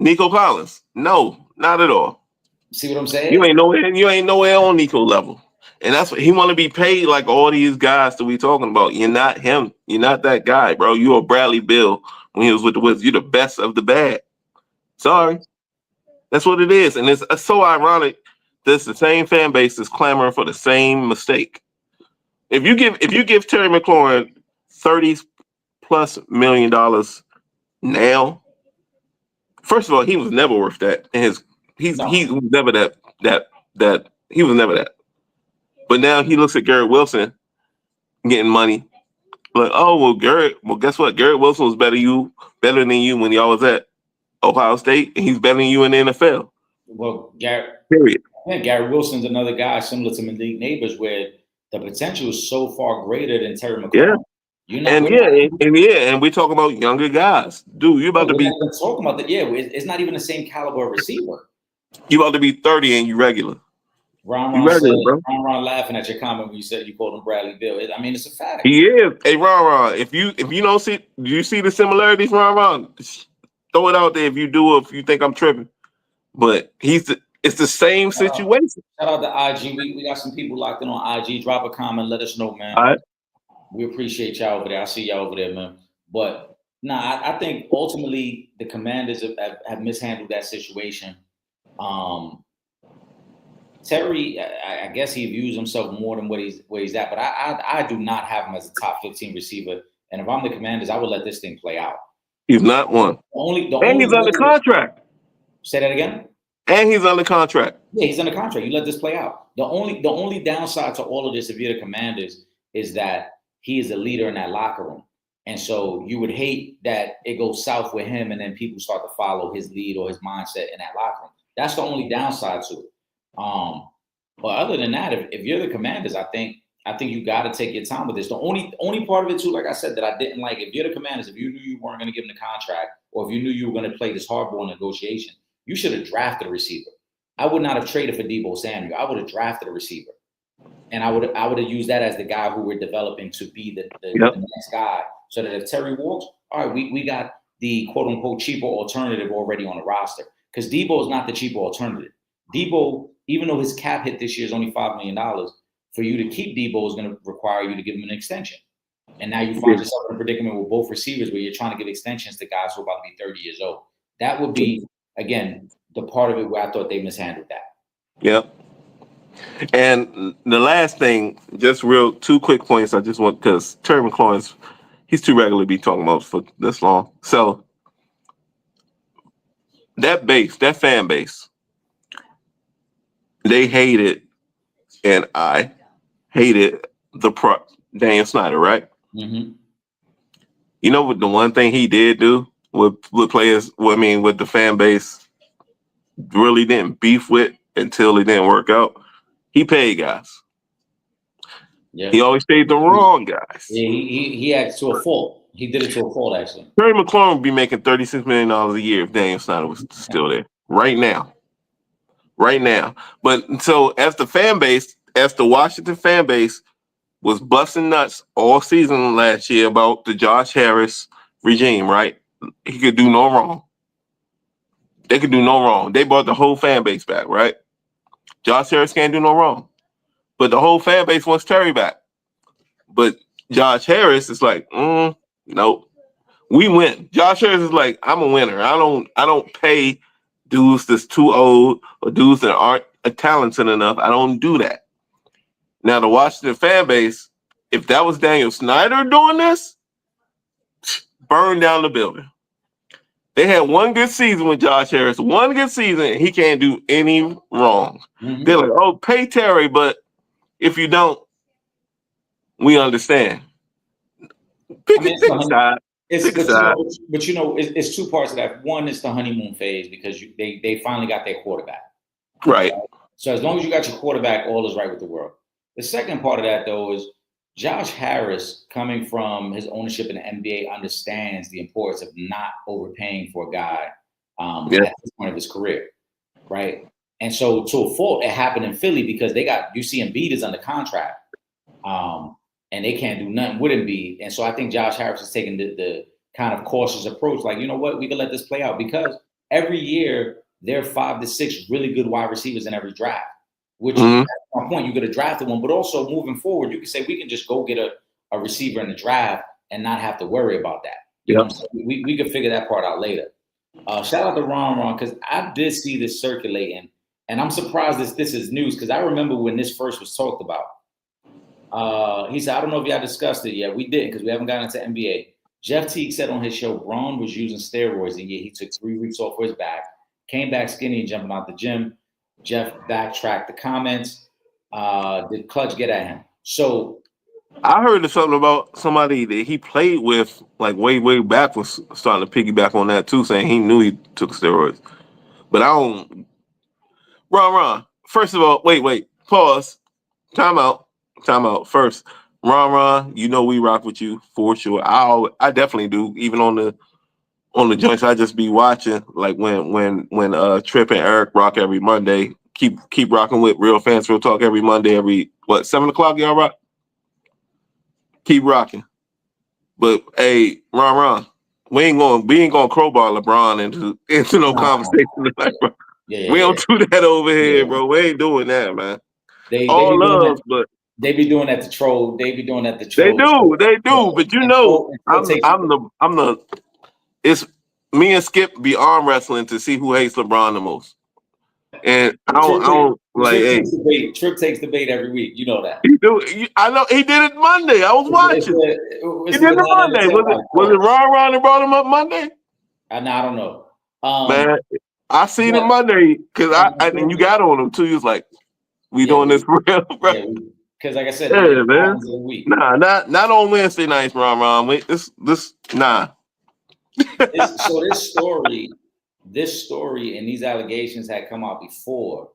B: Nico Collins. No, not at all.
A: See what I'm saying?
B: You ain't nowhere on Nico level. And that's what he want to be paid like all these guys that we talking about. You're not him. You're not that guy, bro. You are Bradley Bill when he was with the Wizards. You're the best of the bad. Sorry. That's what it is. And it's so ironic that the same fan base is clamoring for the same mistake. If you give Terry McLaurin $30+ million now, first of all, he was never worth that. And he was never that he was never that. But now he looks at Garrett Wilson getting money. Like, guess what? Garrett Wilson was better than you when y'all was at Ohio State, and he's better than you in the NFL.
A: Well, Garrett Wilson's another guy similar to Malik Neighbors, where the potential is so far greater than Terry McLaurin.
B: Yeah. And we're talking about younger guys. Dude, you're about to be
A: talking about that. Yeah, it's not even the same caliber of receiver.
B: You about to be 30 and you regular.
A: Ron laughing at your comment when you said you called him Bradley Bill. It's a fact.
B: He is. Hey, Ron, if you don't see, do you see the similarities, Ron? Throw it out there if you do, if you think I'm tripping. But it's the same situation.
A: Shout out to IG. We got some people locked in on IG. Drop a comment. Let us know, man.
B: All right.
A: We appreciate y'all over there. I see y'all over there, man. But I think ultimately the Commanders have mishandled that situation. Terry, I guess he views himself more than what he's at, but I do not have him as a top 15 receiver. And if I'm the Commanders, I would let this thing play out.
B: He's not one. And he's under contract.
A: Say that again.
B: And he's under contract.
A: Yeah, he's under contract. You let this play out. The only downside to all of this, if you're the Commanders, is that he is a leader in that locker room. And so you would hate that it goes south with him and then people start to follow his lead or his mindset in that locker room. That's the only downside to it. But other than that, if you're the Commanders, I think I think you got to take your time with this. The only part of it too, like I said, that I didn't like, if you're the Commanders, if you knew you weren't going to give him the contract, or if you knew you were going to play this hardball negotiation, you should have drafted a receiver. I would not have traded for Deebo Samuel. I would have drafted a receiver, and I would have used that as the guy who we're developing to be the next guy. So that if Terry walks, all right, we got the quote unquote cheaper alternative already on the roster, because Deebo is not the cheaper alternative. Deebo, even though his cap hit this year is only $5 million, for you to keep Deebo is going to require you to give him an extension. And now you find yourself in a predicament with both receivers where you're trying to give extensions to guys who are about to be 30 years old. That would be, again, the part of it where I thought they mishandled that.
B: Yep. And the last thing, just real 2 quick points. I just want, because Terry McLaurin's, he's too regular to be talking about for this long. So that fan base, they hated, and I hated Daniel Snyder, right?
A: Mm-hmm.
B: You know what? The one thing he did do with players, with the fan base, really didn't beef with until it didn't work out. He paid guys. Yeah. He always paid the wrong guys.
A: Yeah, he acted to a fault. He did it to a fault, actually.
B: Terry McLaurin would be making $36 million a year if Daniel Snyder was still there right now. Right now. But so as the Washington fan base was busting nuts all season last year about the Josh Harris regime, right? He could do no wrong. They could do no wrong. They brought the whole fan base back, right? Josh Harris can't do no wrong. But the whole fan base wants Terry back. But Josh Harris is like, nope. We win. Josh Harris is like, I'm a winner. I don't pay dudes that's too old or dudes that aren't talented enough. I don't do that. Now the Washington fan base, if that was Daniel Snyder doing this, burn down the building. They had one good season with Josh Harris, one good season, and he can't do any wrong. Mm-hmm. They're like, oh, pay Terry, but if you don't, we understand. Pick a side.
A: But you know, it's 2 parts of that. One is the honeymoon phase because they finally got their quarterback.
B: Right.
A: So as long as you got your quarterback, all is right with the world. The second part of that, though, is Josh Harris, coming from his ownership in the NBA, understands the importance of not overpaying for a guy at this point of his career, right? And so, to a fault, it happened in Philly because they got Embiid is under contract, and they can't do nothing with Embiid. And so, I think Josh Harris is taking the kind of cautious approach, like, you know what, we can let this play out because every year there are 5 to 6 really good wide receivers in every draft. Which at one point you could have drafted one, but also moving forward, you can say we can just go get a receiver in the draft and not have to worry about that. You know what I'm saying? We could figure that part out later. Shout out to Ron because I did see this circulating, and I'm surprised this is news because I remember when this first was talked about. He said, I don't know if y'all discussed it yet. We didn't because we haven't gotten into NBA. Jeff Teague said on his show Braun was using steroids, and he took 3 weeks off for his back, came back skinny and jumping out the gym. Jeff backtracked the comments. Did Clutch get at him? So
B: I heard something about somebody that he played with, like way back, was starting to piggyback on that too, saying he knew he took steroids. But I don't. Ron. First of all, wait. Pause. Time out. First, Ron. You know we rock with you for sure. I definitely do. Even on the joints, I just be watching, like when Trip and Eric rock every Monday. Keep rocking with Real Fans Real Talk every Monday. Every 7 o'clock y'all rock. Keep rocking. But hey, Ron, we ain't gonna crowbar LeBron into no conversation tonight, bro. We don't do that over here, bro. We ain't doing that, man. All love, but
A: they be doing that to troll. They be doing that to
B: troll. They do. But you know, I'm the. It's me and Skip be arm wrestling to see who hates LeBron the most. And I don't like.
A: Trip takes the bait every week. You know that.
B: He do. I know he did it Monday. I was watching. He did it Monday. Was it Ron that brought him up Monday?
A: I don't know.
B: Man, I seen it Monday because and you got on him too. He was like, "We doing this for real, bro."
A: Because like I said,
B: man. Nah, not on Wednesday nights, Ron. Wait, this nah.
A: So this story and these allegations had come out before,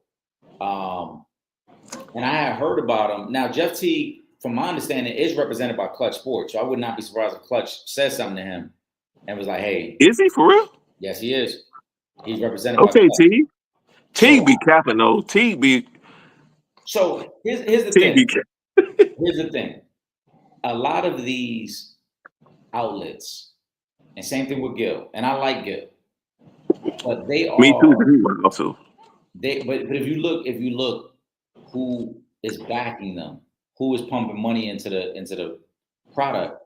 A: and I had heard about them. Now Jeff Teague from my understanding, is represented by Clutch Sports. So I would not be surprised if Clutch said something to him and was like, "Hey,
B: Is he for real?
A: yes, he is. He's represented by
B: Okay,
A: Clutch."
B: T. T
A: So,
B: be capping though.
A: so here's the
B: T
A: thing.
B: be
A: Here's the thing. A lot of these outlets, and same thing with Gil, and I like Gil, but they
B: me too.
A: are
B: He was also.
A: but if you look who is backing them, who is pumping money into the product,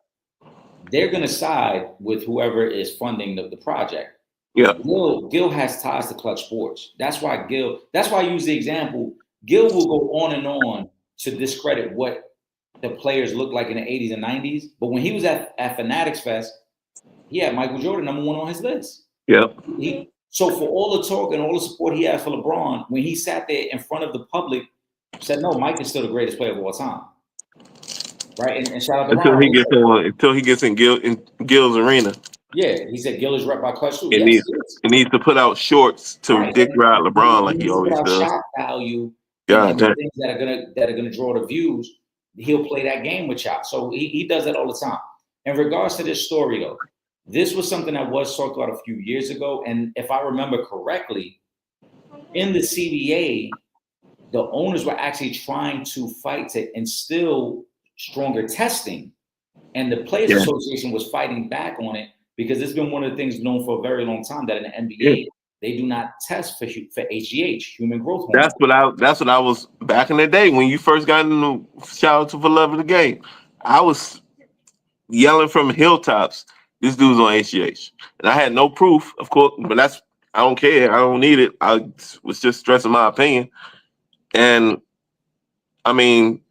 A: they're gonna side with whoever is funding the project.
B: Yeah.
A: Gil has ties to Clutch Sports. That's why I use the example. Gil will go on and on to discredit what the players looked like in the 80s and 90s. But when he was at Fanatics Fest, he had Michael Jordan #1 on his list.
B: Yeah.
A: So for all the talk and all the support he had for LeBron, when he sat there in front of the public, said, "No, Mike is still the greatest player of all time." Right? And shout out to
B: Until
A: Ron.
B: he gets in Gil's arena.
A: Yeah, he said Gil is rep by Clutch too.
B: It
A: Yes,
B: needs
A: he is.
B: it needs to put out shorts to
A: Right.
B: dick ride LeBron like
A: He
B: he
A: needs to put
B: always
A: out
B: does.
A: shock value
B: God
A: and
B: damn.
A: things that are gonna draw the views. He'll play that game with y'all. So he does that all the time. In regards to this story though, this was something that was talked about a few years ago. And if I remember correctly, in the CBA, the owners were actually trying to fight to instill stronger testing. And the Players
B: Yeah.
A: Association was fighting back on it because it's been one of the things known for a very long time that in the NBA,
B: Yeah.
A: they do not test for HGH, human growth hormone.
B: That's what I was back in the day when you first got in the shout out to for love of the game. I was yelling from hilltops, this dude's on HGH. And I had no proof, of course, but I don't care. I don't need it. I was just stressing my opinion. And I mean,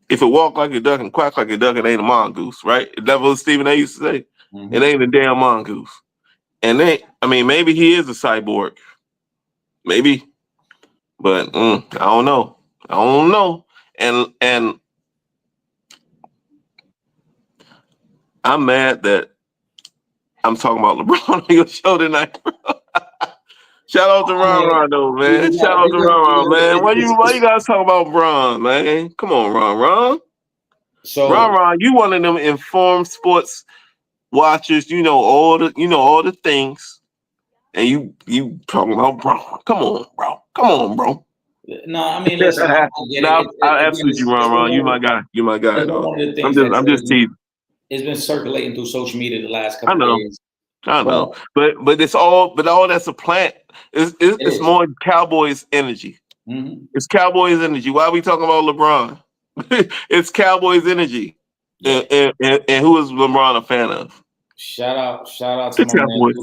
B: if it walk like a duck and quack like a duck, it ain't a mongoose, right? That's what Stephen A used to say.
A: Mm-hmm.
B: It ain't a damn mongoose. And then, I mean, maybe he is a cyborg. Maybe. But I don't know. I don't know. And I'm mad that I'm talking about LeBron on your show tonight. Shout out to Ron though, man. Shout out to Ron, man. Why you guys talk about Ron, man? Come on, Ron.
A: So
B: Ron, you one of them informed sports watchers. You know all the things, and you talking about Bron. Come on, bro.
A: no, I mean, listen, I get it.
B: I absolutely you, Ron. You my guy. You my guy, dog.
A: One of the things
B: I'm just teasing.
A: It's been circulating through social media the last couple
B: I know.
A: of days.
B: I know, but all that's a plant. It's more Cowboys energy.
A: Mm-hmm.
B: It's Cowboys energy. Why are we talking about LeBron? It's Cowboys energy.
A: Yeah.
B: And who is LeBron a fan of?
A: Shout out to my man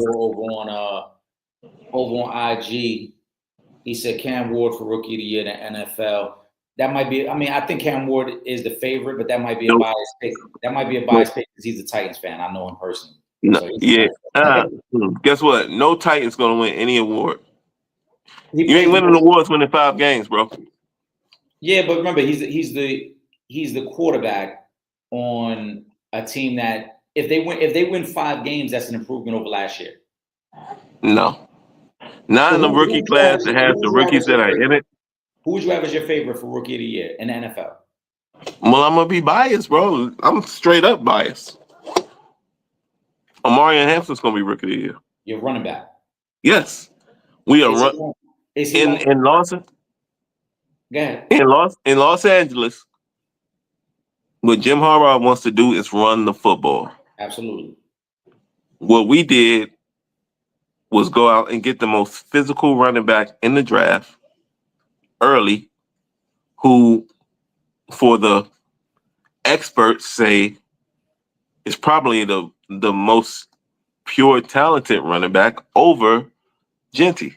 A: over on IG. He said Cam Ward for Rookie of the Year in the NFL. That might be. I mean, I think Cam Ward is the favorite, but that might be a biased pick. That might be a biased pick because he's a Titans fan. I know him personally.
B: No,
A: So
B: yeah. Guess what? No Titans gonna win any award. You ain't winning awards winning 5 games, bro.
A: Yeah, but remember, he's the quarterback on a team that if they win 5 games, that's an improvement over last year.
B: No, not in the rookie class that has the rookies that are in it.
A: Who would you have as your favorite for Rookie of the Year in the NFL?
B: Well, I'm gonna be biased, bro. I'm straight up biased. Amari Hampton's gonna be Rookie of the Year.
A: Your running back.
B: Yes, we are in Los.
A: Go ahead.
B: In Los Angeles. What Jim Harbaugh wants to do is run the football.
A: Absolutely.
B: What we did was go out and get the most physical running back in the draft early, who, for the experts say, is probably the most pure talented running back over Genty.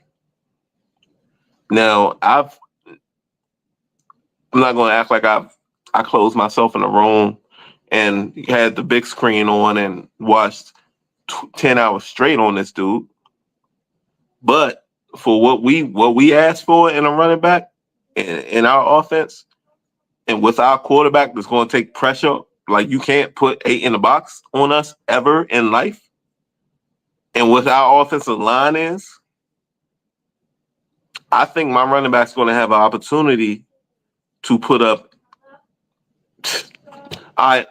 B: Now, I'm not going to act like I closed myself in a room and had the big screen on and watched 10 hours straight on this dude. But for what we asked for in a running back in our offense, and with our quarterback that's going to take pressure, like you can't put 8 in the box on us ever in life. And with our offensive line I think my running back's going to have an opportunity to put up I'd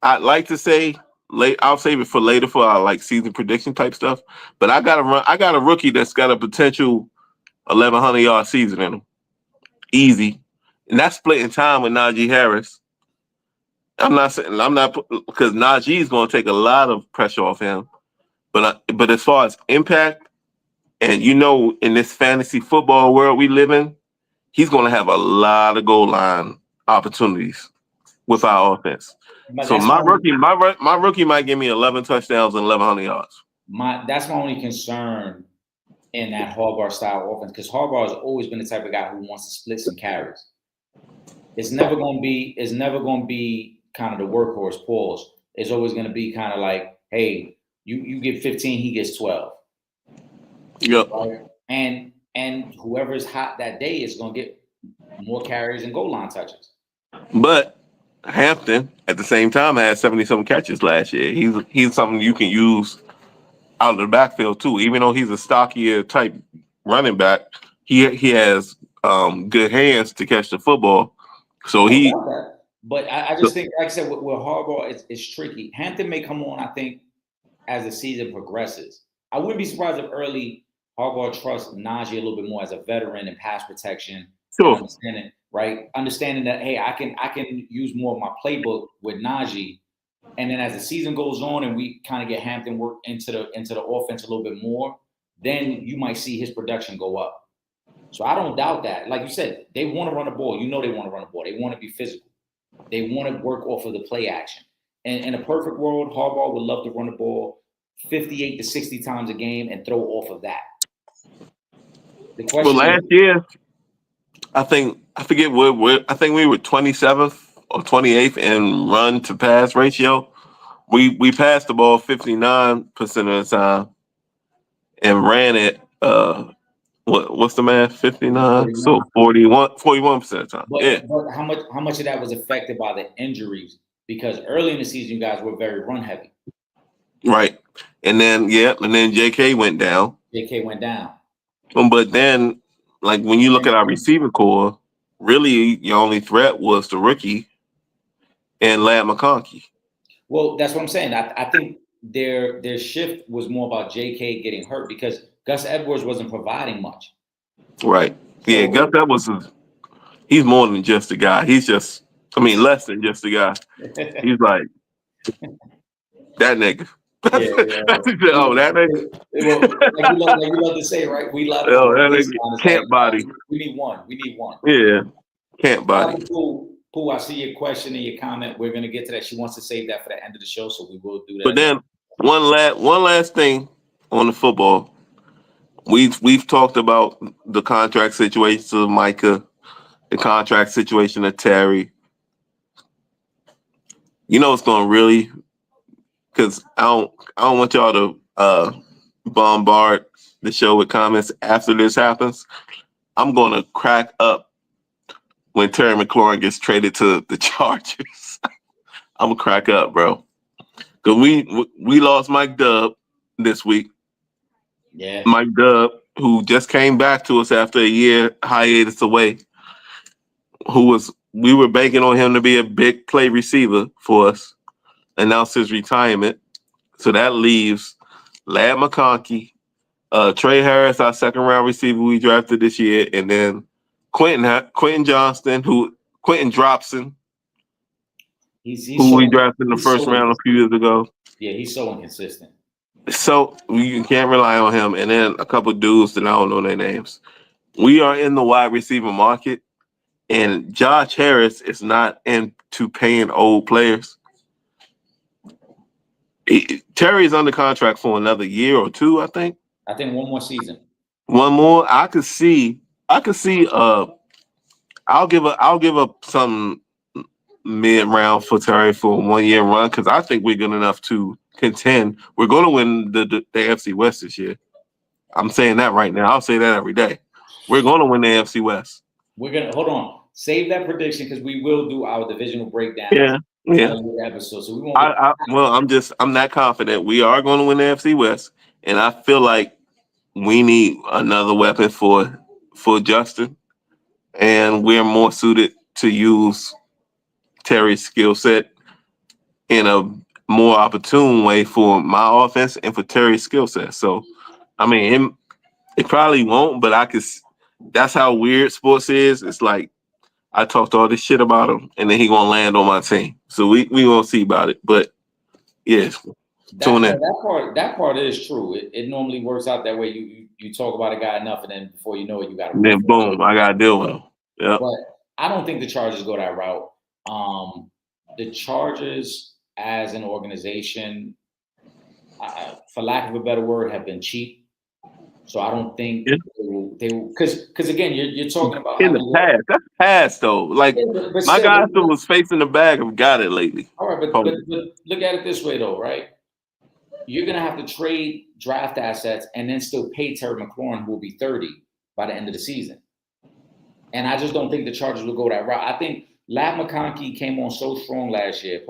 B: like to say late. I'll save it for later for our like season prediction type stuff. But I got a rookie that's got a potential 1,100-yard season in him, easy, and that's splitting time with Najee Harris. I'm not saying I'm not because Najee is going to take a lot of pressure off him. But as far as impact, and in this fantasy football world we live in, he's going to have a lot of goal line opportunities with our offense.
A: But
B: So
A: that's
B: my rookie might give me 11 touchdowns and 1,100 yards.
A: that's my only concern in that Harbaugh style offense, because Harbaugh has always been the type of guy who wants to split some carries. It's never going to be kind of the workhorse pause. It's always going to be kind of like, hey, you get 15, he gets 12.
B: Yep.
A: Right? And whoever's hot that day is going to get more carries and goal line touches.
B: But Hampton, at the same time, had 70-some catches last year. He's something you can use out of the backfield too. Even though he's a stockier type running back, he has good hands to catch the football. So he.
A: But I just think, like I said, with Harbaugh, it's tricky. Hampton may come on, I think, as the season progresses. I wouldn't be surprised if early Harbaugh trusts Najee a little bit more as a veteran in pass protection.
B: Sure.
A: Understanding that, hey, I can use more of my playbook with Najee. And then as the season goes on and we kind of get Hampton work into the offense a little bit more, then you might see his production go up. So I don't doubt that. Like you said, they want to run the ball. They want to run the ball. They want to be physical. They want to work off of the play action. And in a perfect world, Harbaugh would love to run the ball 58 to 60 times a game and throw off of that. The question
B: last year, I think we were 27th or 28th in run to pass ratio. We passed the ball 59% of the time and ran it. What's the math? 59. So 41% of the time.
A: But how much of that was affected by the injuries? Because early in the season, you guys were very run heavy.
B: Right. And then JK went down. But then, like, when you look at our receiver core, really your only threat was the rookie and Ladd McConkey.
A: Well, that's what I'm saying. I think their shift was more about JK getting hurt because Gus Edwards wasn't providing much.
B: Right. Yeah, Gus Edwards he's more than just a guy. He's less than just a guy. He's like that nigga. Oh, that nigga.
A: Well, like we love to say, right? We love
B: that nigga camp body.
A: We need one.
B: Yeah, camp body.
A: Pooh, I see your question and your comment. We're gonna get to that. She wants to save that for the end of the show, so we will do that.
B: But then one last thing on the football. We've talked about the contract situation of Micah, the contract situation of Terry. It's going to really, because I don't want y'all to bombard the show with comments after this happens. I'm going to crack up when Terry McLaurin gets traded to the Chargers. I'm gonna crack up, bro. Because we lost Mike Dubb this week.
A: Yeah,
B: Mike Dubb, who just came back to us after a year hiatus away. We were banking on him to be a big play receiver for us. Announced his retirement, so that leaves Ladd McConkey, Trey Harris, our second round receiver we drafted this year, and then Quentin Johnston, Quentin Dropson, who we drafted in the first round a few years ago.
A: Yeah, he's so inconsistent.
B: So you can't rely on him. And then a couple of dudes that I don't know their names. We are in the wide receiver market, and Josh Harris is not into paying old players. Terry's under contract for another year or two, I think.
A: I think one more season.
B: One more. I could see. I'll give up some mid round for Terry for a 1 year run because I think we're good enough to contend. We're going to win the AFC West this year. I'm saying that right now. I'll say that every day. We're going to win the AFC West.
A: We're gonna hold on. Save that prediction because we will do our divisional breakdown.
B: Yeah.
A: Episode, so we won't.
B: I'm that confident. We are going to win the AFC West, and I feel like we need another weapon for Justin, and we're more suited to use Terry's skill set in a more opportune way for my offense and for Terry's skill set. So, I mean, it probably won't, but that's how weird sports is. It's like I talked all this shit about him, and then he gonna land on my team. So we gonna see about it. But yeah, tune in.
A: That part is true. It normally works out that way. You talk about a guy enough, and then before you know it, you got to.
B: Then boom, I gotta deal with him. Yeah.
A: But I don't think the Chargers go that route. The Chargers, as an organization, for lack of a better word, have been cheap. So I don't think they will, because again, you're talking about
B: in the past. That's past though. Like my guys who was facing the bag have got it lately.
A: All right, but look at it this way though, right? You're gonna have to trade draft assets and then still pay Terry McLaurin, who will be 30 by the end of the season. And I just don't think the Chargers will go that route. I think Ladd McConkey came on so strong last year,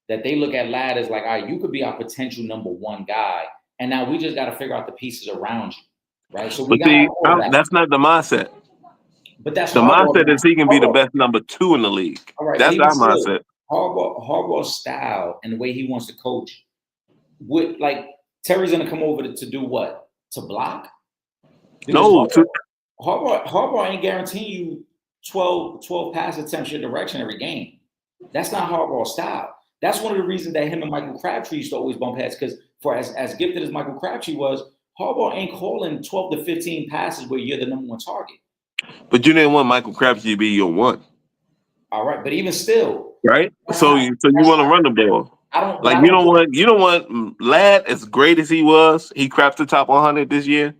A: that they look at Ladd as like, all right, you could be our potential number one guy, and now we just got to figure out the pieces around you. Right, so
B: that's not the mindset.
A: But that's
B: the mindset is he can be the best number 2 in the league.
A: All right,
B: that's our mindset.
A: Harbaugh's style and the way he wants to coach would like Terry's gonna come over to do what? To block? Because Harbaugh ain't guaranteeing you 12 pass attempts your direction every game. That's not Harbaugh's style. That's one of the reasons that him and Michael Crabtree used to always bump heads, because for as gifted as Michael Crabtree was, Harbaugh ain't calling 12 to 15 passes where you're the number one target.
B: But you didn't want Michael Crabtree to be your one.
A: All right, but even still,
B: right? So you want to run the ball. You don't want Ladd, as great as he was. He crapped the top 100 this year.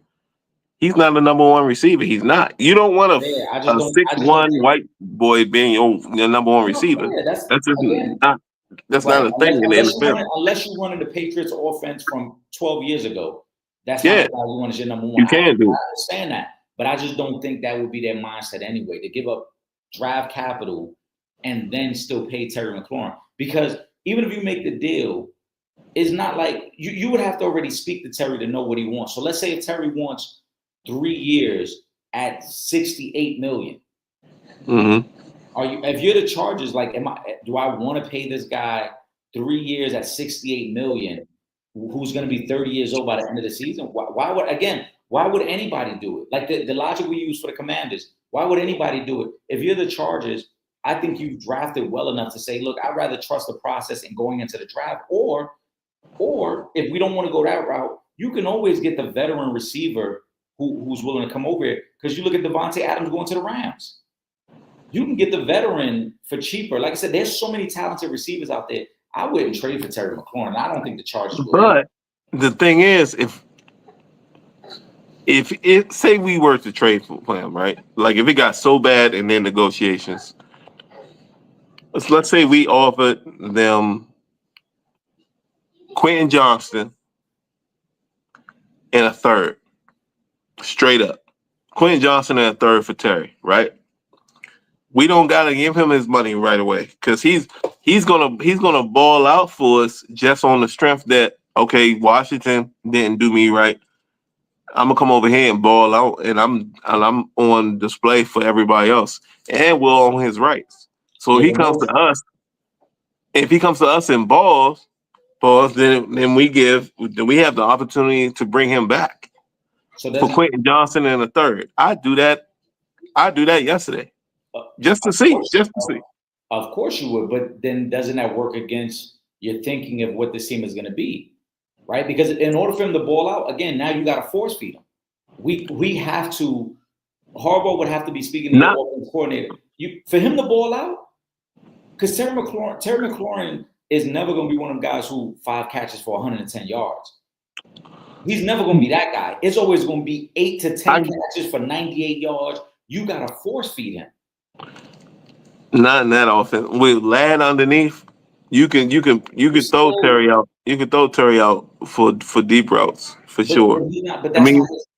B: He's not the number one receiver. He's not. You don't want a 6'1" white boy being your number one receiver. That's not a thing in the NFL.
A: Unless you run in the Patriots offense from 12 years ago. That's not how you want as your number one.
B: You can do.
A: I understand that, but I just don't think that would be their mindset anyway, to give up draft capital and then still pay Terry McLaurin. Because even if you make the deal, it's not like you would have to already speak to Terry to know what he wants. So let's say if Terry wants 3 years at $68 million.
B: Mm-hmm.
A: If you're the Chargers, like, do I want to pay this guy 3 years at $68 million? Who's going to be 30 years old by the end of the season? Why would anybody do it? Like the logic we use for the Commanders, why would anybody do it? If you're the Chargers, I think you've drafted well enough to say, look, I'd rather trust the process in going into the draft. Or if we don't want to go that route, you can always get the veteran receiver who's willing to come over here. Because you look at Devontae Adams going to the Rams. You can get the veteran for cheaper. Like I said, there's so many talented receivers out there. I wouldn't trade for Terry McLaurin. I don't think the Chargers would.
B: But the thing is, if say we were to trade for him, right? Like if it got so bad in their negotiations, let's say we offered them Quentin Johnston and a third, straight up. Quentin Johnston and a third for Terry, right? We don't gotta give him his money right away because he's gonna ball out for us just on the strength that, okay, Washington didn't do me right. I'm gonna come over here and ball out, and I'm on display for everybody else, and we're on his rights. So he comes to us. If he comes to us and balls, then we have the opportunity to bring him back. So for Quentin Johnson and a third, I do that yesterday. Just to see.
A: Of course you would, but then doesn't that work against your thinking of what this team is going to be, right? Because in order for him to ball out, again, now you got to force feed him. We have to. Harbaugh would have to be speaking to the offense coordinator. For him to ball out, because Terry McLaurin is never going to be one of them guys who 5 catches for 110 yards. He's never going to be that guy. It's always going to be 8 to 10 catches for 98 yards. You got to force feed him.
B: Not in that offense. With Ladd underneath, you can throw Terry out. You can throw Terry out for deep routes for sure.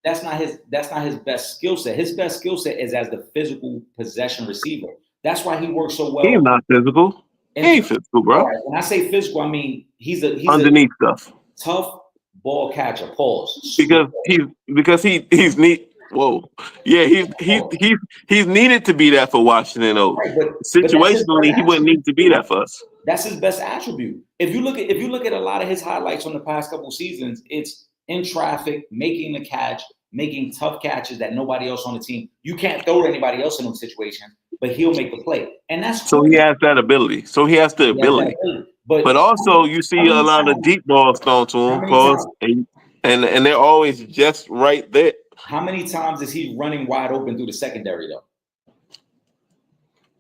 A: That's not his best skill set. His best skill set is as the physical possession receiver. That's why he works so well.
B: He's not physical. He ain't physical, bro.
A: Right. When I say physical, I mean he's
B: underneath stuff.
A: Tough ball catcher. Pause.
B: Because he's neat. Whoa. Yeah, he's needed to be that for Washington. Though
A: Right, but that's his best
B: situationally, he wouldn't
A: attribute.
B: need to be that for us.
A: That's his best attribute. If you look at a lot of his highlights from the past couple seasons, it's in traffic, making the catch, making tough catches that nobody else on the team. You can't throw to anybody else in those situations, but he'll make the play, and that's
B: So
A: cool.
B: he has that ability. So he has the
A: He has that
B: ability.
A: ability.
B: But
A: But
B: also, you
A: how
B: see a
A: many
B: lot of
A: times?
B: deep balls thrown to
A: How
B: him,
A: many
B: pause,
A: times?
B: and they're always just right there.
A: How many times is he running wide open through the secondary though?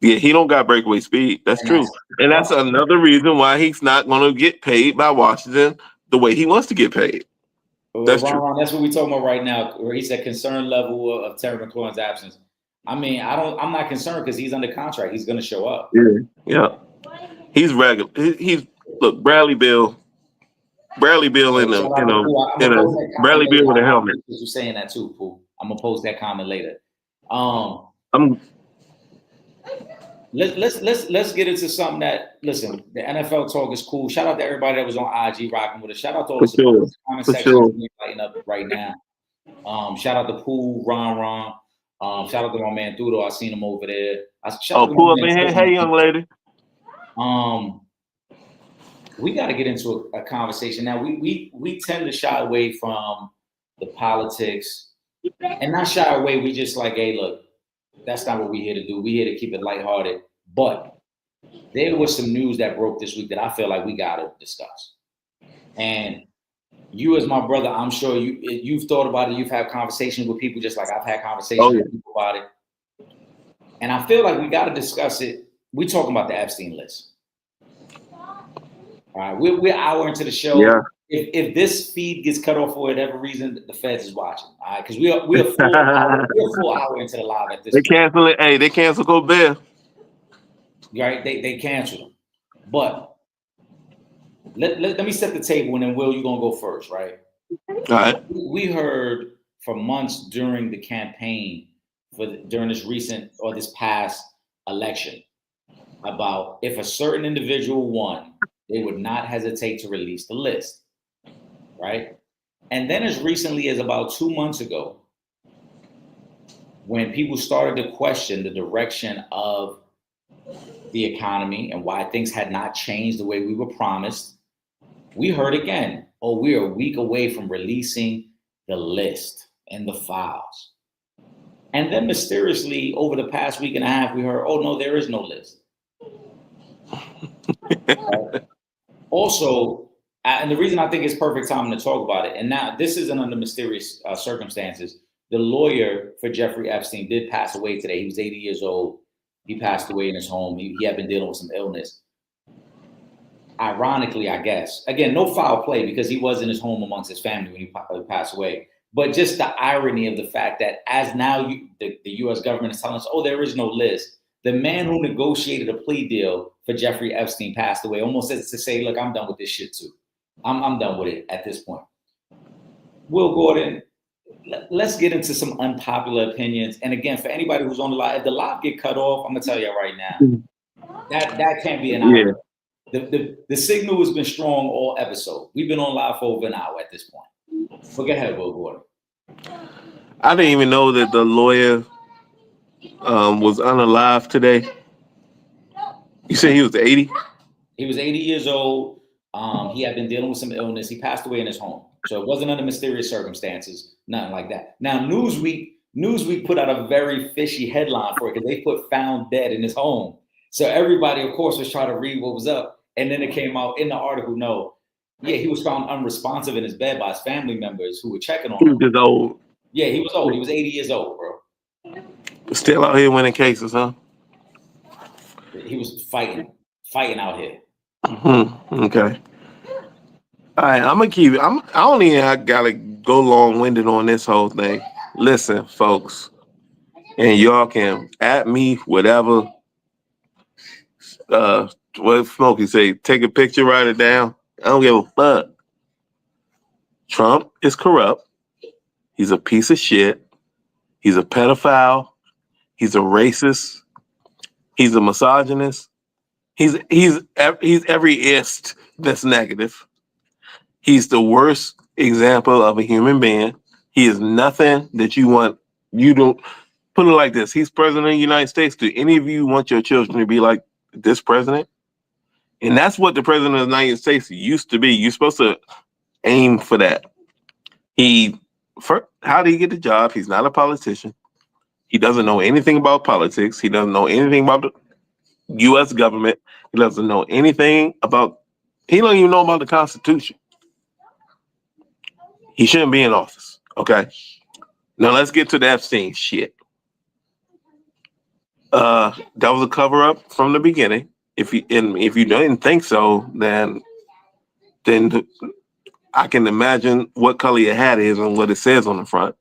B: Yeah, he don't got breakaway speed. That's
A: And
B: true,
A: that's
B: and that's another reason why he's not going to get paid by Washington the way he wants to get paid. That's true.
A: Ron, that's what we're talking about right now. Where he said concern level of Terry McLaurin's absence. I mean, I'm not concerned because he's under contract. He's going to show up.
B: Yeah, yeah. He's regular. He's look Bradley Bill
A: So
B: in
A: shout out to Pooh. I'm
B: in
A: gonna
B: a
A: post that comment
B: Bradley
A: later.
B: Bill with a
A: I
B: helmet.
A: appreciate you saying that too, Pooh. I'm gonna post that comment later. Um,
B: I'm
A: let's get into something that listen. The NFL talk is cool. Shout out to everybody that was on IG rocking with us. Shout out to all
B: for
A: the
B: sure,
A: supporters. Comment
B: for
A: section is
B: sure.
A: really lighting up right now. Shout out to Pooh, Ron. Shout out to my man Thudo. I seen him over there. Shout out
B: Oh,
A: to
B: pull
A: my
B: up
A: man
B: in here.
A: Tristan.
B: Hey, young lady.
A: We got to get into a conversation now. We tend to shy away from the politics, and not shy away. We just like, hey, look, that's not what we're here to do. We're here to keep it lighthearted. But there was some news that broke this week that I feel like we got to discuss. And you, as my brother, I'm sure you've thought about it. You've had conversations with people, just like I've had conversations
B: Oh, yeah.
A: with people about it. And I feel like we got to discuss it. We're talking about the Epstein list. All right, we're an hour into the show.
B: Yeah.
A: If this feed gets cut off for whatever reason, the feds is watching. All right, because we're a full hour into the live at this
B: They
A: point.
B: cancel it. Hey, they cancel Gobert.
A: Right? They canceled them. But let me set the table, and then Will, you're gonna go first, right?
B: All right.
A: We heard for months during the campaign during this past election about if a certain individual won, they would not hesitate to release the list, right? And then as recently as about 2 months ago, when people started to question the direction of the economy and why things had not changed the way we were promised, we heard again, oh, we are a week away from releasing the list and the files. And then mysteriously, over the past week and a half, we heard, oh, no, there is no list. Also, and the reason I think it's perfect time to talk about it, and now this isn't under mysterious circumstances. The lawyer for Jeffrey Epstein did pass away today. He was 80 years old. He passed away in his home. He had been dealing with some illness. Ironically, I guess, again, no foul play because he was in his home amongst his family when he passed away. But just the irony of the fact that as now the U.S. government is telling us, oh, there is no list. The man who negotiated a plea deal for Jeffrey Epstein passed away, almost as to say, look, I'm done with this shit too. I'm done with it at this point. Will Gordon, let's get into some unpopular opinions. And again, for anybody who's on the live, if the live get cut off, I'm gonna tell you right now, that can't be an hour. The signal has been strong all episode. We've been on live for over an hour at this point. But go ahead, Will Gordon.
B: I didn't even know that the lawyer was unalive today. You said he was 80?
A: He was 80 years old. He had been dealing with some illness. He passed away in his home. So it wasn't under mysterious circumstances, nothing like that. Now, Newsweek put out a very fishy headline for it because they put found dead in his home. So everybody, of course, was trying to read what was up. And then it came out in the article, no, yeah, he was found unresponsive in his bed by his family members who were checking on him.
B: He was just old.
A: Yeah, he was old. He was 80 years old, bro.
B: Still out here winning cases, huh?
A: He was fighting out here.
B: Mm-hmm. Okay. All right, I'm gonna keep it. I don't even gotta go long-winded on this whole thing. Listen, folks, and y'all can at me whatever. What Smokey say? Take a picture, write it down. I don't give a fuck. Trump is corrupt. He's a piece of shit. He's a pedophile. He's a racist. He's a misogynist. He's every ist that's negative. He's the worst example of a human being. He is nothing that you want You don't put it like this. He's president of the United States. Do any of you want your children to be like this president? And that's what the president of the United States used to be. You're supposed to aim for that. How did he get the job? He's not a politician. He doesn't know anything about politics. He doesn't know anything about the U.S. government. He doesn't know anything about. He don't even know about the Constitution. He shouldn't be in office. Okay. Now let's get to the Epstein shit. That was a cover up from the beginning. If you didn't think so, then I can imagine what color your hat is and what it says on the front.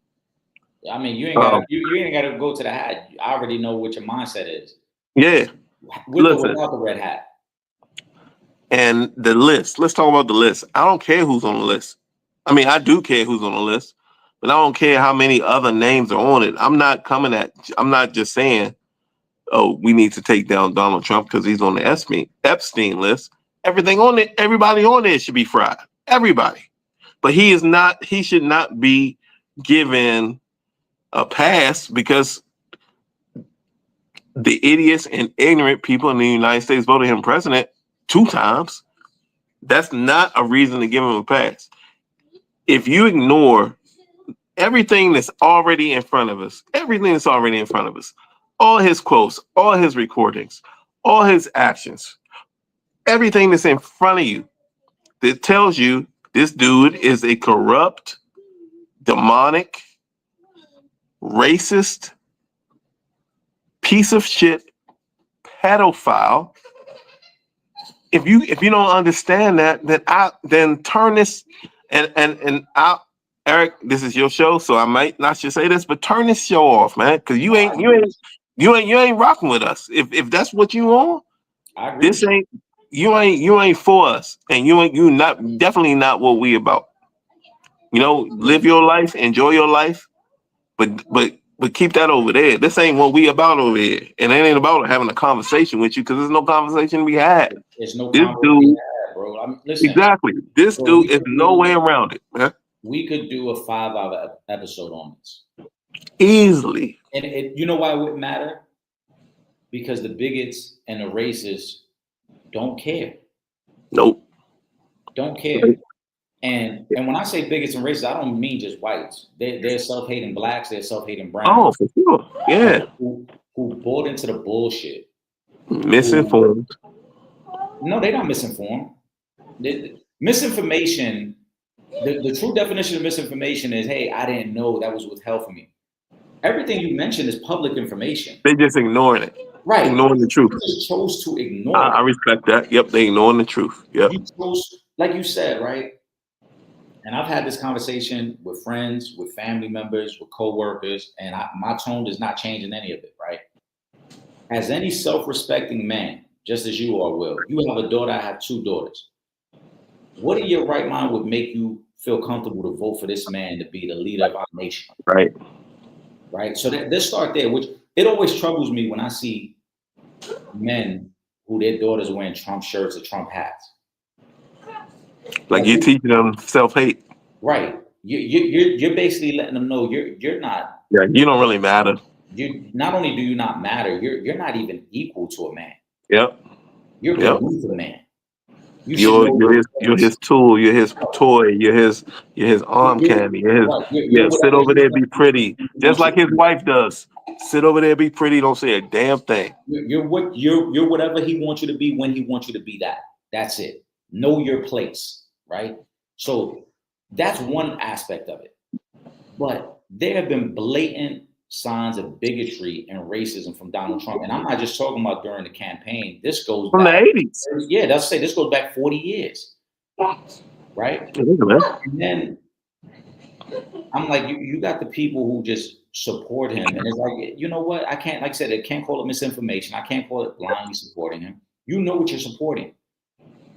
A: I mean, you ain't got you ain't got to go to the hat. I already know what your mindset is.
B: Yeah,
A: with or without the red hat.
B: And the list. Let's talk about the list. I don't care who's on the list. I mean, I do care who's on the list, but I don't care how many other names are on it. I'm not just saying, oh, we need to take down Donald Trump because he's on the Epstein list. Everybody on there should be fried. Everybody. But he should not be given a pass because the idiots and ignorant people in the United States voted him president 2 times. That's not a reason to give him a pass. If you ignore everything that's already in front of us, all his quotes, all his recordings, all his actions, everything that's in front of you that tells you this dude is a corrupt, demonic, racist, piece of shit, pedophile. If you don't understand that, then turn this and out. Eric, this is your show, so I might not should say this, but turn this show off, man, because you ain't rocking with us. If that's what you want, this ain't you ain't for us, and you definitely not what we about. Live your life, enjoy your life, but keep that over there. This ain't what we about over here, and it ain't about having a conversation with you because there's no conversation to be had.
A: There's no conversation to be had, bro. Listen,
B: exactly. This dude is no way around it, man.
A: We could do a 5-hour episode on this
B: easily,
A: and you know why it wouldn't matter? Because the bigots and the racists don't care.
B: Nope,
A: don't care. And when I say bigots and racists, I don't mean just whites. They're self-hating blacks. They're self-hating browns.
B: Oh, for sure. Yeah.
A: Who bought into the bullshit.
B: Misinformed.
A: No, they're not misinformed. Misinformation, the true definition of misinformation is, hey, I didn't know that was withheld from me. Everything you mentioned is public information.
B: They just ignoring it.
A: Right.
B: Ignoring the truth.
A: You just chose to ignore it.
B: I respect that. Yep, they ignoring the truth. Yep.
A: You chose, like you said, right? And I've had this conversation with friends, with family members, with coworkers, and my tone does not change in any of it, right? As any self-respecting man, just as you are, Will, you have a daughter, I have 2 daughters. What in your right mind would make you feel comfortable to vote for this man to be the leader of our nation?
B: Right.
A: Right. So let's start there, which it always troubles me when I see men who their daughters are wearing Trump shirts or Trump hats.
B: Like you're teaching them self-hate.
A: Right. You're basically letting them know you're not.
B: Yeah, you don't really matter.
A: You not only do you not matter, you're not even equal to a man.
B: Yep.
A: You're beneath a man.
B: You're his tool. You're his toy. You're his arm candy. Sit over there, be pretty, just like his wife does. Sit over there, be pretty. Don't say a damn thing.
A: You're whatever he wants you to be when he wants you to be that. That's it. Know your place, right? So that's one aspect of it. But there have been blatant signs of bigotry and racism from Donald Trump. And I'm not just talking about during the campaign. This goes
B: from
A: back,
B: the 80s.
A: Yeah, let's say this goes back 40 years. Right? And then I'm like, you got the people who just support him. And it's like, you know what? I can't, like I said, I can't call it misinformation. I can't call it blindly supporting him. You know what you're supporting.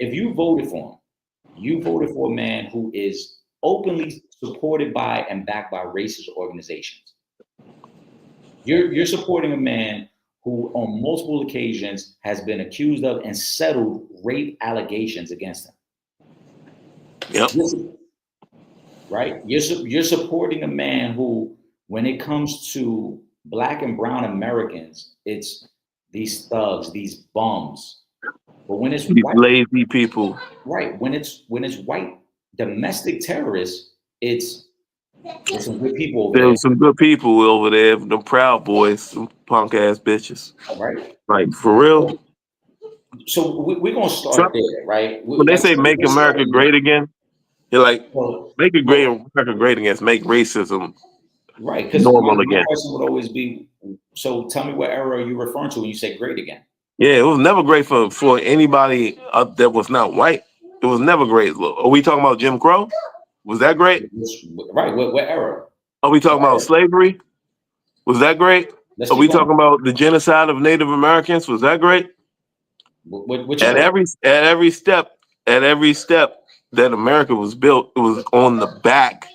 A: If you voted for him, you voted for a man who is openly supported by and backed by racist organizations. You're supporting a man who on multiple occasions has been accused of and settled rape allegations against him.
B: Yep.
A: Right? You're supporting a man who When it comes to Black and brown Americans, it's these thugs, these bums. But when it's
B: These
A: white,
B: lazy people.
A: right? When it's white domestic terrorists, it's there's some good people over
B: There
A: there,
B: was some good people over there, the Proud Boys, some punk ass bitches.
A: right?
B: Like for real.
A: So we're gonna
B: So,
A: start there, right?
B: when they
A: Like I
B: say
A: said,
B: make
A: we're
B: America
A: starting.
B: great again, they're like
A: Well,
B: make it great
A: well,
B: America great again, make racism
A: right, because my,
B: normal
A: my
B: again.
A: question would always be, so tell me what era are you referring to when you say great again?
B: Yeah, it was never great for anybody that was not white. It was never great. Are we talking about Jim Crow? Was that great?
A: Right, what era?
B: Are we talking
A: What
B: about
A: era?
B: slavery? Was that great?
A: Let's
B: Are
A: keep
B: we
A: going.
B: talking about the genocide of Native Americans? Was that great?
A: Which
B: At
A: era?
B: every step that America was built, it was on the back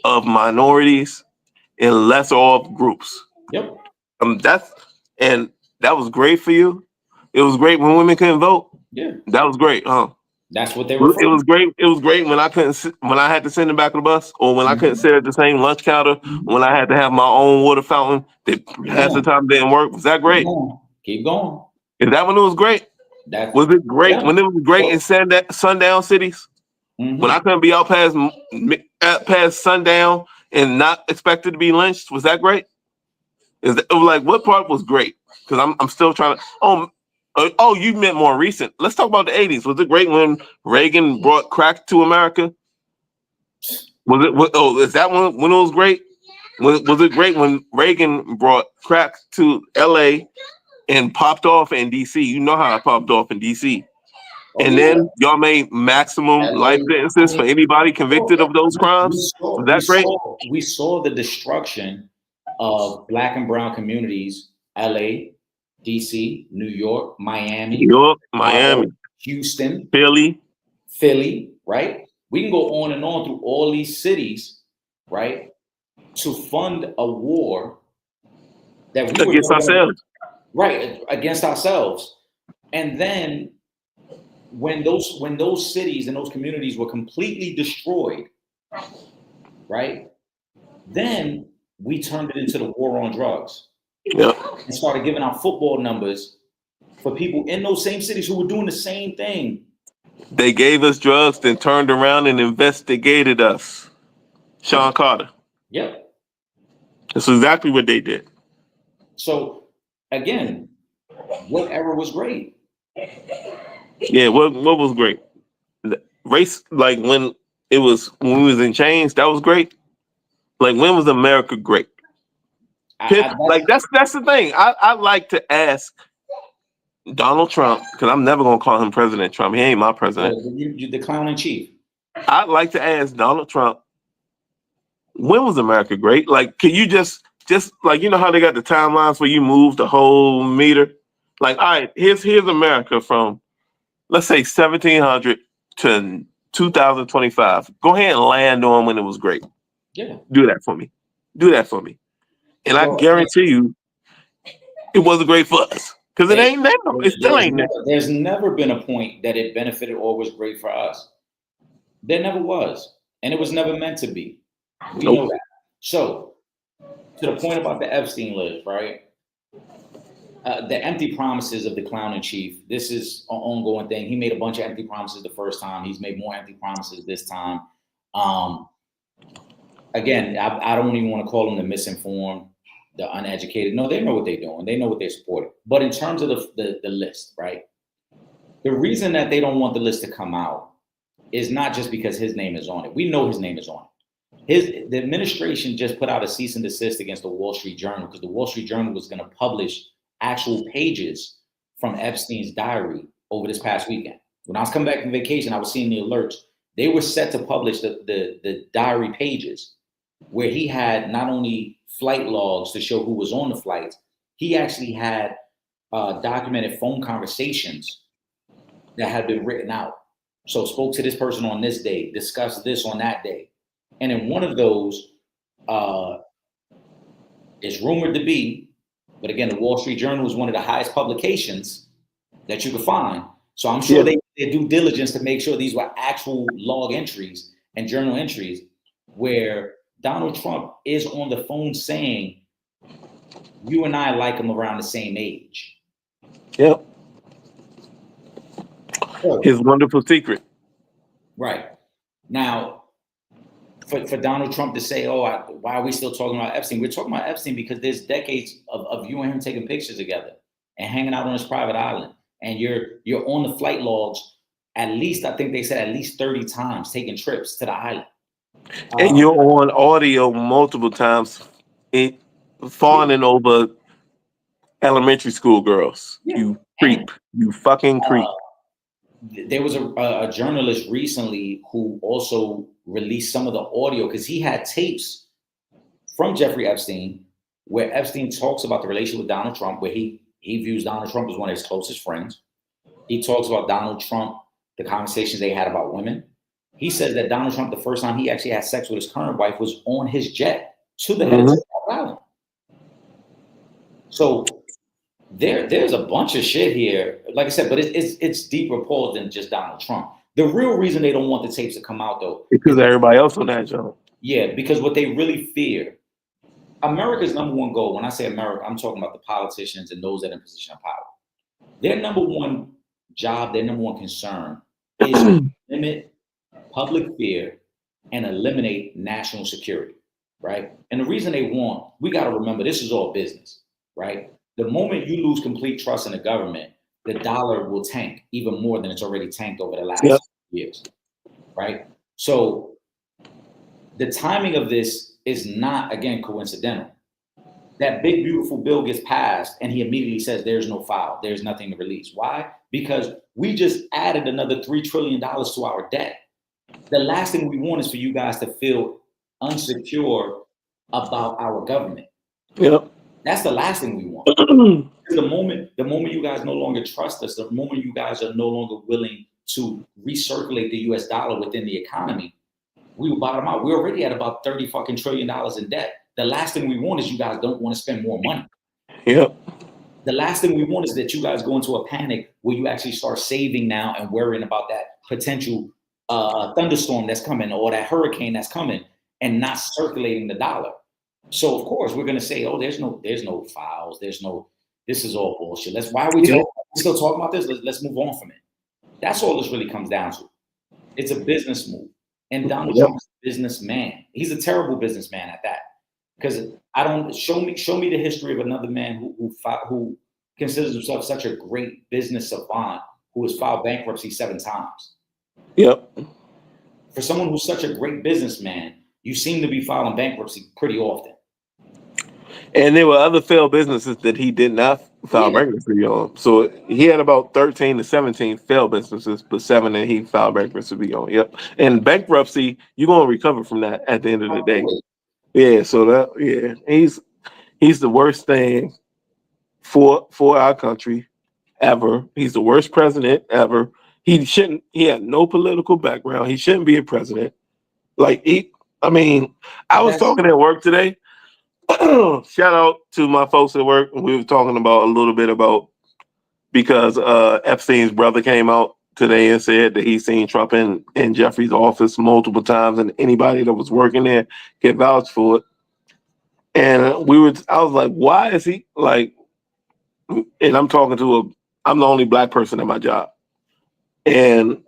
B: of minorities and lesser off groups.
A: Yep.
B: That's and that was great for you. It was great when women couldn't vote.
A: Yeah.
B: That was great, huh?
A: That's what they
B: It
A: refer.
B: was great. It was great when I couldn't when I had to sit in the back of the bus, or when I couldn't
A: Mhm.
B: sit at the same lunch counter,
A: Mhm.
B: when I had to have my own water fountain that
A: Keep
B: half the
A: going.
B: time didn't work. Was that
A: Keep
B: great?
A: going. Keep going.
B: Is that when it was great?
A: That's
B: Was it great
A: yeah.
B: when it was great in
A: So,
B: sundown cities? When I
A: mhm.
B: couldn't be out past sundown and not expected to be lynched? Was that great? It was like what part was great? Because I'm still trying to. Oh, you meant more recent. Let's talk about the '80s. Was it great when Reagan brought crack to America? Oh, is that when it was great? Was it great when Reagan brought crack to LA and popped off in DC? You know how I popped off in DC.
A: Oh
B: And
A: yeah.
B: then y'all made maximum life
A: LA. I
B: sentences for
A: mean,
B: anybody
A: bro,
B: convicted of those
A: we
B: crimes.
A: saw
B: Was
A: we
B: that great?
A: saw we saw the destruction of Black and brown communities. LA, DC, New York,
B: New
A: Miami,
B: York,
A: Chicago,
B: Miami,
A: Houston,
B: Philly.
A: Philly, right? We can go on and on through all these cities, right? To fund a war that we were
B: Against
A: never going to,
B: ourselves.
A: right, against ourselves. And then when those cities and those communities were completely destroyed, right? Then we turned it into the war on drugs
B: Yeah.
A: and started giving out football numbers for people in those same cities who were doing the same thing.
B: They gave us drugs, then turned around and investigated us. Sean Carter.
A: Yep.
B: That's exactly what they did.
A: So again, what era was great?
B: Yeah, what was great? The race, like when we was in chains, that was great. Like when was America great? Like
A: That's
B: that's the thing. I like to ask Donald Trump, because I'm never gonna call him President Trump. He ain't my president.
A: the clown in chief.
B: I'd like to ask Donald Trump, when was America great? Like, can you just like how they got the timelines where you move the whole meter? Like, all right, here's America from let's say 1700 to 2025. Go ahead and land on when it was great.
A: Yeah.
B: Do that for me. Do that for me. And I
A: Well,
B: guarantee you it wasn't great for us. Because it
A: hey,
B: ain't there. It still ain't there.
A: there's never been a point that it benefited or was great for us. There never was, and it was never meant to be. We know
B: Nope.
A: that. So, to the point about the Epstein list, right? The empty promises of the clown in chief. This is an ongoing thing. He made a bunch of empty promises the first time. He's made more empty promises this time. Um, Again, I don't even want to call them the misinformed, the uneducated. No, they know what they're doing. They know what they're supporting. But in terms of the list, right? The reason that they don't want the list to come out is not just because his name is on it. We know his name is on it. The administration just put out a cease and desist against the Wall Street Journal because the Wall Street Journal was going to publish actual pages from Epstein's diary over this past weekend. When I was coming back from vacation, I was seeing the alerts. They were set to publish the diary pages where he had not only flight logs to show who was on the flights, he actually had documented phone conversations that had been written out. So spoke to this person on this day, discussed this on that day. And in one of those, uh, it's rumored to be, but again, the Wall Street Journal is one of the highest publications that you could find. So I'm sure
B: Yeah.
A: they did due diligence to make sure these were actual log entries and journal entries where Donald Trump is on the phone saying, you and I like him around the same age.
B: Yep.
A: So,
B: His wonderful secret.
A: right. Now, for Donald Trump to say, oh, why are we still talking about Epstein? We're talking about Epstein because there's decades of you and him taking pictures together and hanging out on his private island. And you're on the flight logs at least, I think they said at least 30 times taking trips to the island.
B: And you're on audio multiple times, fawning over elementary school girls.
A: Yeah.
B: You creep. You fucking creep.
A: There was a journalist recently who also released some of the audio because he had tapes from Jeffrey Epstein where Epstein talks about the relationship with Donald Trump, where he views Donald Trump as one of his closest friends. He talks about Donald Trump, the conversations they had about women. He says that Donald Trump, the first time he actually had sex with his current wife was on his jet to the head of Island. So there's a bunch of shit here, like I said, but it's deeper Paul than just Donald Trump. The real reason they don't want the tapes to come out though,
B: because everybody else on that show.
A: Yeah, because what they really fear, America's number one goal. When I say America, I'm talking about the politicians and those that are in position of power. Their number one job, their number one concern is to limit public fear and eliminate national security, right? And the reason they want, we got to remember, this is all business, right? The moment you lose complete trust in the government, the dollar will tank even more than it's already tanked over the last years, right? So the timing of this is not, again, coincidental. That big, beautiful bill gets passed and he immediately says there's no file, there's nothing to release. Why? Because we just added another $3 trillion to our debt. The last thing we want is for you guys to feel unsecure about our government.
B: Yep.
A: That's the last thing we want. the moment you guys no longer trust us, the moment you guys are no longer willing to recirculate the US dollar within the economy, we will bottom out. We're already at about $30 fucking trillion in debt. The last thing we want is you guys don't want to spend more money.
B: Yep.
A: The last thing we want is that you guys go into a panic where you actually start saving now and worrying about that potential thunderstorm that's coming or that hurricane that's coming and not circulating the dollar. So of course we're gonna say, oh, there's no files, this is all bullshit. Why are we still talking about this? Let's move on from it. That's all this really comes down to. It's a business move. And Donald Trump is a businessman. He's a terrible businessman at that. Because show me the history of another man who considers himself such a great business savant who has filed bankruptcy 7 times.
B: Yep.
A: For someone who's such a great businessman, you seem to be filing bankruptcy pretty often.
B: And there were other failed businesses that he did not file bankruptcy on. So he had about 13 to 17 failed businesses, but 7 that he filed bankruptcy on. Yep. And bankruptcy, you're going to recover from that at the end of the day. Yeah. So he's the worst thing for our country ever. He's the worst president ever. He had no political background. He shouldn't be a president. I was talking at work today. Shout out to my folks at work. We were talking about a little bit about because Epstein's brother came out today and said that he's seen Trump in Jeffrey's office multiple times, and anybody that was working there can vouch for it. And I was like, why is he like? And I'm I'm the only black person at my job, and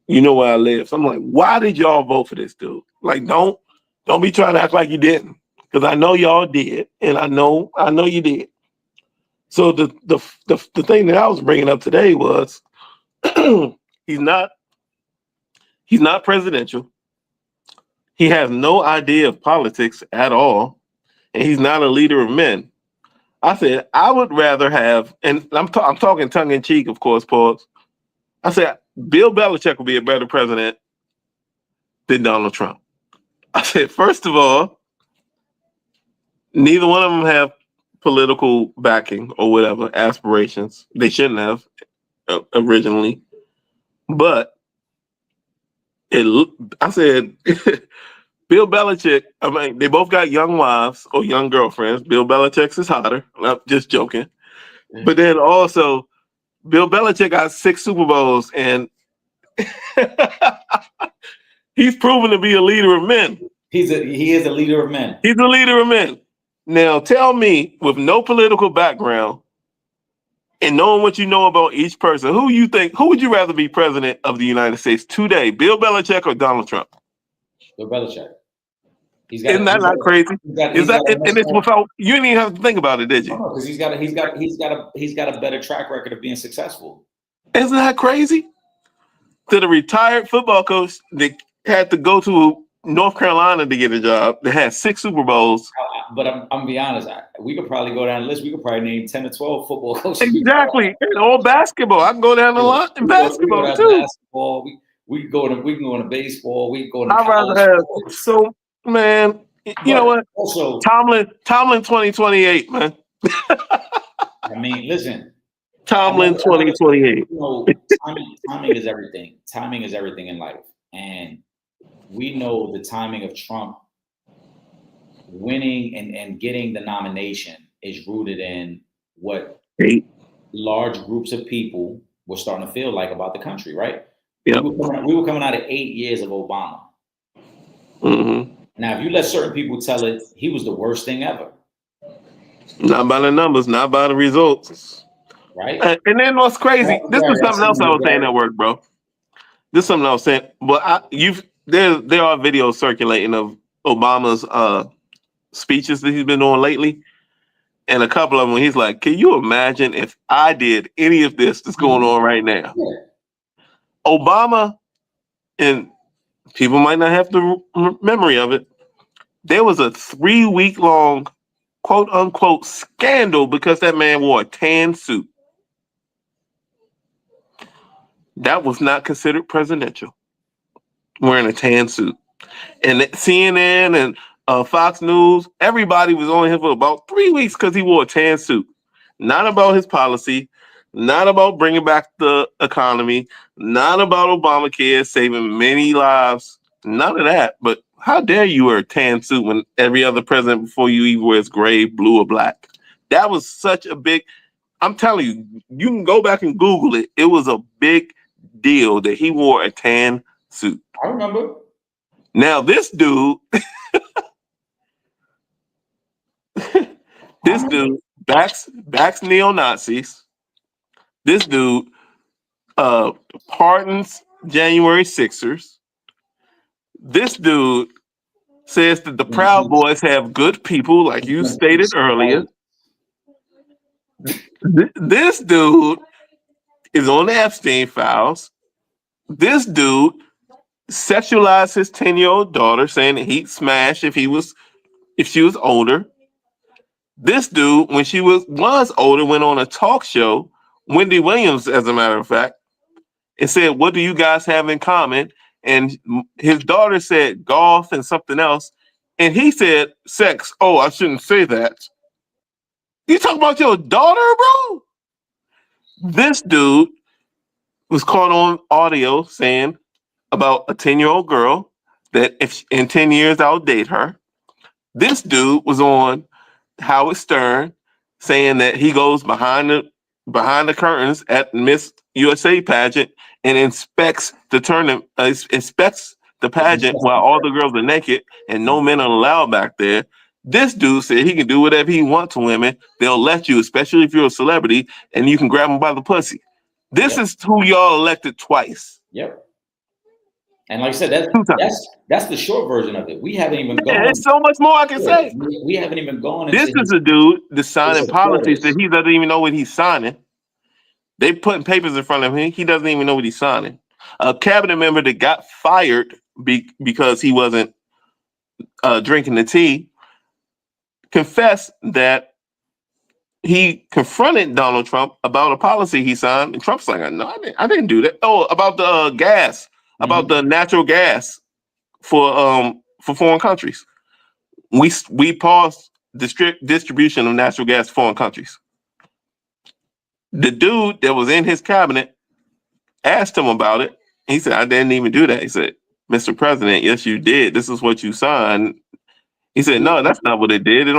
B: you know where I live. So I'm like, why did y'all vote for this dude? Like, don't be trying to act like you didn't. Because I know y'all did, and I know you did. So the thing that I was bringing up today was he's not presidential. He has no idea of politics at all, and he's not a leader of men. I said I would rather have, and I'm talking tongue in cheek, of course, pause. I said Bill Belichick would be a better president than Donald Trump. I said, first of all, neither one of them have political backing or whatever, aspirations. They shouldn't have originally. But I said, Bill Belichick, they both got young wives or young girlfriends. Bill Belichick's is hotter. I'm just joking. But then also, Bill Belichick got 6 Super Bowls, and he's proven to be a leader of men.
A: He is a leader of men.
B: He's a leader of men. Now, tell me, with no political background and knowing what you know about each person, who would you rather be president of the United States today, Bill Belichick or Donald Trump?
A: Bill Belichick.
B: Isn't that not crazy? Is that and it's without you didn't even have to think about it, did you?
A: Because he's got a better track record of being successful.
B: Isn't that crazy? To the retired football coach that had to go to North Carolina to get a job, that had 6 Super Bowls.
A: But I'm gonna be honest, we could probably go down the list. We could probably name 10 or 12 football coaches.
B: Exactly. Or basketball. I can go down the line in basketball too.
A: Basketball. We can go to baseball. We can go to
B: I'd rather have so man. You know what?
A: Also,
B: Tomlin 2028, man.
A: I mean, listen.
B: Tomlin 2028.
A: You know, timing is everything. Timing is everything in life. And we know the timing of Trump winning and getting the nomination is rooted in what large groups of people were starting to feel like about the country, right?
B: Yeah.
A: We were coming out of 8 years of Obama.
B: Mm-hmm.
A: Now, if you let certain people tell it, he was the worst thing ever.
B: Not by the numbers, not by the results.
A: Right.
B: And then what's crazy, this is something else I was saying at work, bro. This is something I was saying. But there are videos circulating of Obama's speeches that he's been doing lately. And a couple of them, he's like, can you imagine if I did any of this that's going on right now?
A: Yeah.
B: Obama, and people might not have the memory of it, there was a 3-week-long quote unquote scandal because that man wore a tan suit. That was not considered presidential, wearing a tan suit. And CNN and Fox News, everybody was on him for about 3 weeks because he wore a tan suit. Not about his policy, not about bringing back the economy, not about Obamacare saving many lives, none of that. But how dare you wear a tan suit when every other president before you even wears gray, blue, or black? That was such a big, I'm telling you, you can go back and Google it. It was a big deal that he wore a tan suit.
A: I remember.
B: Now this dude, backs neo-Nazis. This dude pardons January 6ers. This dude says that the Proud Boys have good people, like you stated earlier. This dude is on the Epstein files. This dude sexualized his 10-year-old daughter, saying that he'd smash if she was older. This dude, when she was older, went on a talk show, Wendy Williams, as a matter of fact, and said, what do you guys have in common? And his daughter said golf and something else. And he said sex. Oh, I shouldn't say that. You talking about your daughter, bro? This dude was caught on audio saying about a 10-year-old girl that if in 10 years I'll date her. This dude was on Howard Stern saying that he goes behind the curtains at Miss USA pageant and inspects the pageant while all the girls are naked and no men are allowed back there. This dude said he can do whatever he wants to women. They'll let you, especially if you're a celebrity, and you can grab them by the pussy. This is who y'all elected twice.
A: Yep. And like I said, that's the short version of it. We haven't even gone.
B: There's so much more I can say.
A: We haven't even gone.
B: This is a dude that's signing policies that he doesn't even know what he's signing. They putting papers in front of him. He doesn't even know what he's signing. A cabinet member that got fired because he wasn't drinking the tea confessed that he confronted Donald Trump about a policy he signed, and Trump's like, "No, I didn't do that." Oh, about the gas, about the natural gas for foreign countries. We paused distribution of natural gas to foreign countries. The dude that was in his cabinet asked him about it. He said, "I didn't even do that." He said, "Mr. President, yes, you did. This is what you signed." He said, "No, that's not what it did. He's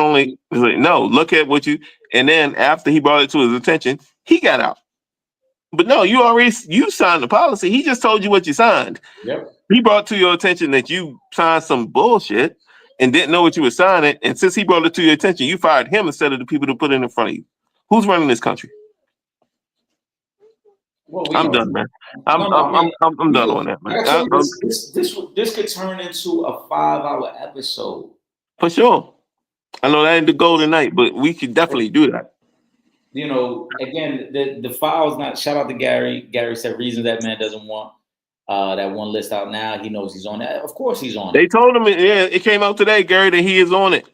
B: like, no, look at what you," and then after he brought it to his attention, he got out. But no, you signed the policy. He just told you what you signed.
A: Yep.
B: He brought to your attention that you signed some bullshit. and didn't know what you were signing. And since he brought it to your attention, you fired him instead of the people to put it in front of you. Who's running this country?
A: Well,
B: I'm done, man. I'm done on that, man.
A: Like I told you, this could turn into a 5-hour episode.
B: For sure. I know that ain't the goal tonight, but we could definitely do that.
A: You know, again, the file's not. Shout out to Gary. Gary said reasons that man doesn't want that one list out now. He knows he's on that. Of course, he's on it.
B: They told him, it came out today, Gary, that he is on it.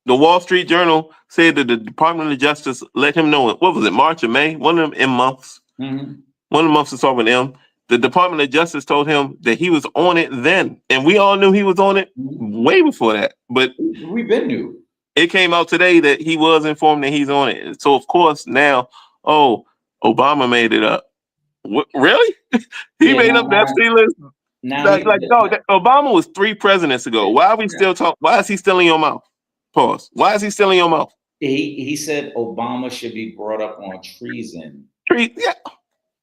B: The Wall Street Journal said that the Department of Justice let him know. What was it, March or May? One of them M months.
A: Mm-hmm.
B: One of the months is starting with M. The Department of Justice told him that he was on it then, and we all knew he was on it way before that. But
A: we've been new.
B: It came out today that he was informed that he's on it. So of course now, Obama made it up. Really? He made up that list. Obama was 3 presidents ago. Why are we still talking? Why is he still in your mouth? Pause. Why is he still in your mouth?
A: He said Obama should be brought up on treason.
B: Yeah.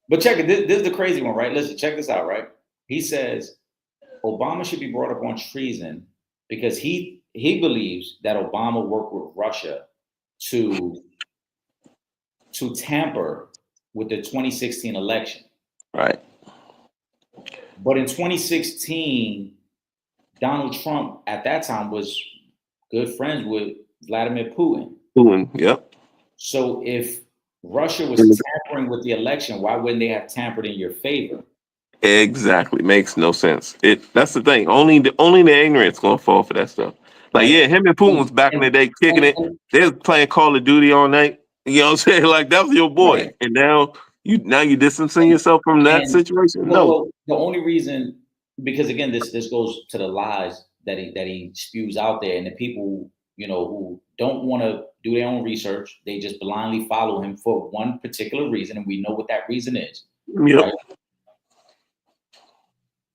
A: But check it. This is the crazy one, right? Listen, check this out, right? He says Obama should be brought up on treason because he believes that Obama worked with Russia to tamper with the 2016 election.
B: Right.
A: But in 2016, Donald Trump at that time was good friends with Vladimir Putin.
B: Yep.
A: So if Russia was tampering with the election, why wouldn't they have tampered in your favor?
B: Exactly. Makes no sense. That's the thing. Only the ignorant's gonna fall for that stuff. Like, yeah, him and Putin was back in the day kicking it. They was playing Call of Duty all night. You know what I'm saying? Like, that was your boy. Right. And now you distancing yourself from that situation? No.
A: The only reason, because again, this goes to the lies that he spews out there, and the people, who don't want to do their own research, they just blindly follow him for one particular reason, and we know what that reason is.
B: Yep. Right?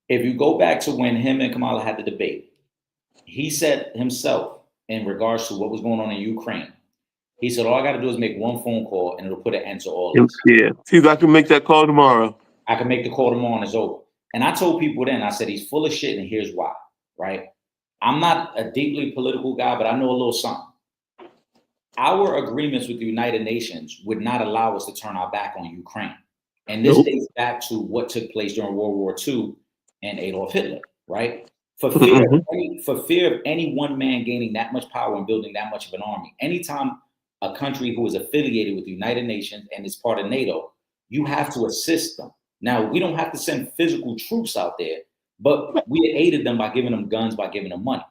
A: If you go back to when him and Kamala had the debate, he said himself in regards to what was going on in Ukraine, he said, all I got to do is make one phone call and it'll put an end to all this.
B: Yeah. He's like, I can make that call tomorrow.
A: I can make the call tomorrow and it's over. And I told people then, I said, he's full of shit and here's why, right? I'm not a deeply political guy, but I know a little something. Our agreements with the United Nations would not allow us to turn our back on Ukraine. And this dates back to what took place during World War II and Adolf Hitler, right? For fear of any one man gaining that much power and building that much of an army. Anytime a country who is affiliated with the United Nations and is part of NATO, you have to assist them. Now, we don't have to send physical troops out there, but we aided them by giving them guns, by giving them money,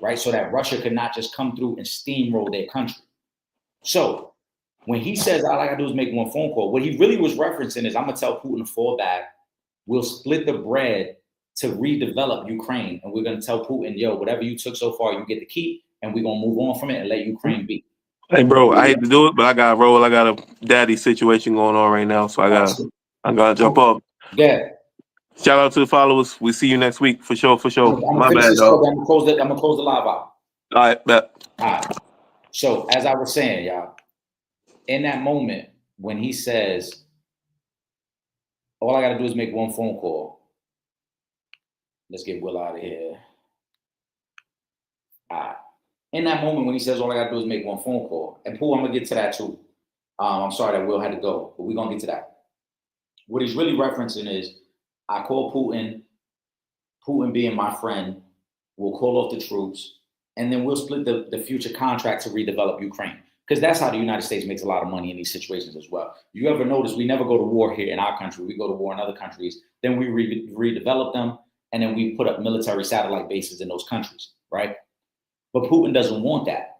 A: right? So that Russia could not just come through and steamroll their country. So when he says, all I gotta do is make one phone call, what he really was referencing is, I'm gonna tell Putin to fall back. We'll split the bread to redevelop Ukraine. And we're gonna tell Putin, yo, whatever you took so far, you get to keep, and we're gonna move on from it and let Ukraine be.
B: Hey, bro, I hate to do it, but I got to roll. I got a daddy situation going on right now, so I gotta jump off.
A: Yeah.
B: Shout out to the followers. We see you next week for sure. My bad, dog.
A: I'm gonna close the live out.
B: All right, bet.
A: All right. So as I was saying, y'all, in that moment when he says, all I gotta do is make one phone call. Let's get Will out of here. All right. In that moment when he says, all I gotta do is make one phone call, and Pooh, I'm gonna get to that too. I'm sorry that Will had to go, but we're gonna get to that. What he's really referencing is, I call Putin being my friend, we'll call off the troops, and then we'll split the future contract to redevelop Ukraine. Because that's how the United States makes a lot of money in these situations as well. You ever notice we never go to war here in our country, we go to war in other countries, then we redevelop them, and then we put up military satellite bases in those countries, right? But Putin doesn't want that.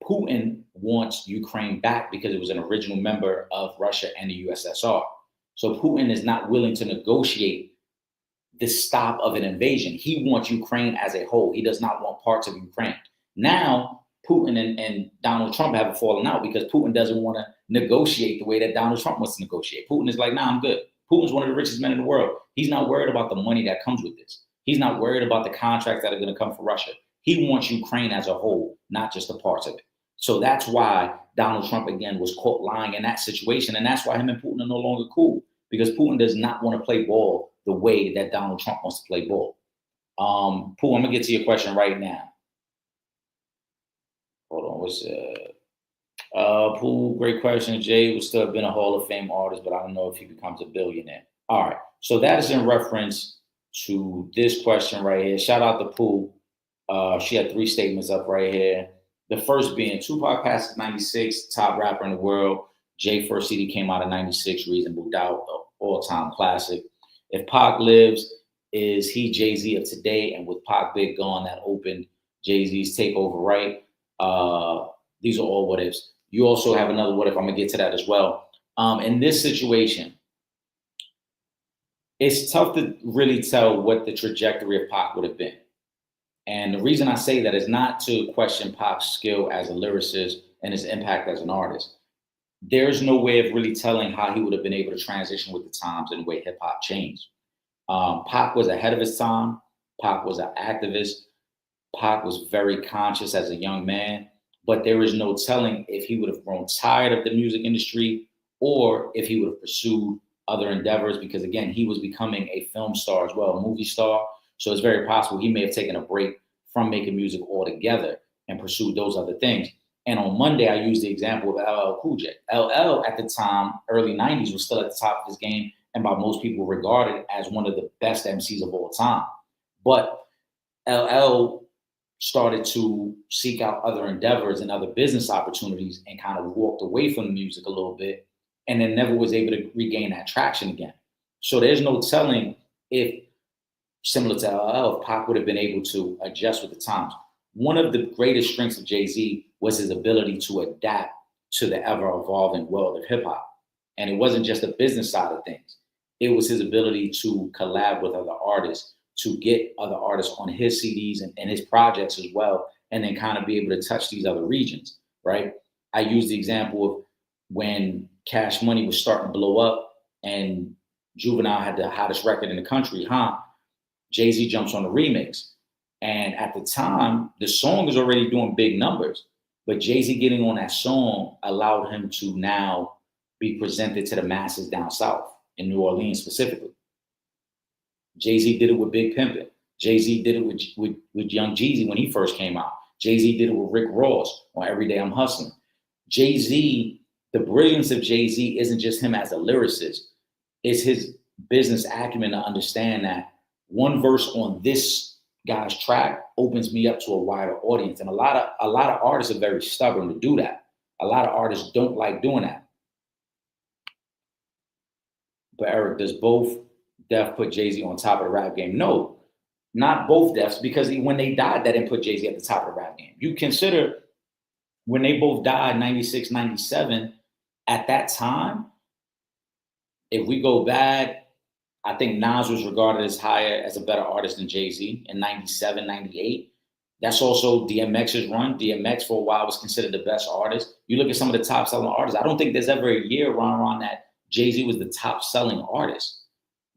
A: Putin wants Ukraine back because it was an original member of Russia and the USSR. So Putin is not willing to negotiate the stop of an invasion. He wants Ukraine as a whole. He does not want parts of Ukraine. Now, Putin and Donald Trump have fallen out because Putin doesn't want to negotiate the way that Donald Trump wants to negotiate. Putin is like, nah, I'm good. Putin's one of the richest men in the world. He's not worried about the money that comes with this. He's not worried about the contracts that are going to come for Russia. He wants Ukraine as a whole, not just the parts of it. So that's why Donald Trump, again, was caught lying in that situation. And that's why him and Putin are no longer cool, because Putin does not want to play ball the way that Donald Trump wants to play ball. Pooh, I'm going to get to your question right now. hold on, what's Pool, great question. Jay would still have been a Hall of Fame artist, but I don't know if he becomes a billionaire. All right. So that is in reference to this question right here. Shout out to Pool. She had 3 statements up right here. The first being Tupac passed 96, top rapper in the world. Jay first CD came out in 96, Reasonable Doubt, all-time classic. If Pac lives, is he Jay-Z of today? And with Pac Big gone, that opened Jay-Z's takeover, right? These are all what ifs. You also have another what if. I'm gonna get to that as well. In this situation, it's tough to really tell what the trajectory of Pac would have been. And the reason I say that is not to question Pac's skill as a lyricist and his impact as an artist. There's no way of really telling how he would have been able to transition with the times and the way hip hop changed. Pac was ahead of his time. Pac was an activist. Pac was very conscious as a young man, but there is no telling if he would have grown tired of the music industry or if he would have pursued other endeavors, because again, he was becoming a film star as well, a movie star. So it's very possible he may have taken a break from making music altogether and pursued those other things. And on Monday, I used the example of LL Cool J. LL at the time, early 90s, was still at the top of his game and by most people regarded as one of the best MCs of all time. But LL started to seek out other endeavors and other business opportunities and kind of walked away from the music a little bit and then never was able to regain that traction again. So there's no telling if, similar to LL, if Pac would have been able to adjust with the times. One of the greatest strengths of Jay-Z was his ability to adapt to the ever-evolving world of hip-hop. And it wasn't just the business side of things. It was his ability to collab with other artists, to get other artists on his CDs and his projects as well, and then kind of be able to touch these other regions, right? I use the example of when Cash Money was starting to blow up and Juvenile had the hottest record in the country, Jay-Z jumps on the remix. And at the time, the song is already doing big numbers, but Jay-Z getting on that song allowed him to now be presented to the masses down south, in New Orleans specifically. Jay-Z did it with Big Pimpin'. Jay-Z did it with Young Jeezy when he first came out. Jay-Z did it with Rick Ross on Every Day I'm Hustling. Jay-Z, the brilliance of Jay-Z isn't just him as a lyricist, it's his business acumen to understand that one verse on this guy's track opens me up to a wider audience. And a lot of artists are very stubborn to do that. A lot of artists don't like doing that. But Eric, does both Def put Jay-Z on top of the rap game? No, not both Defs, because when they died, that didn't put Jay-Z at the top of the rap game. You consider when they both died, 96, 97, at that time, if we go back, I think Nas was regarded as higher, as a better artist than Jay-Z in 97, 98. That's also DMX's run. DMX for a while was considered the best artist. You look at some of the top selling artists. I don't think there's ever a year around that Jay-Z was the top selling artist.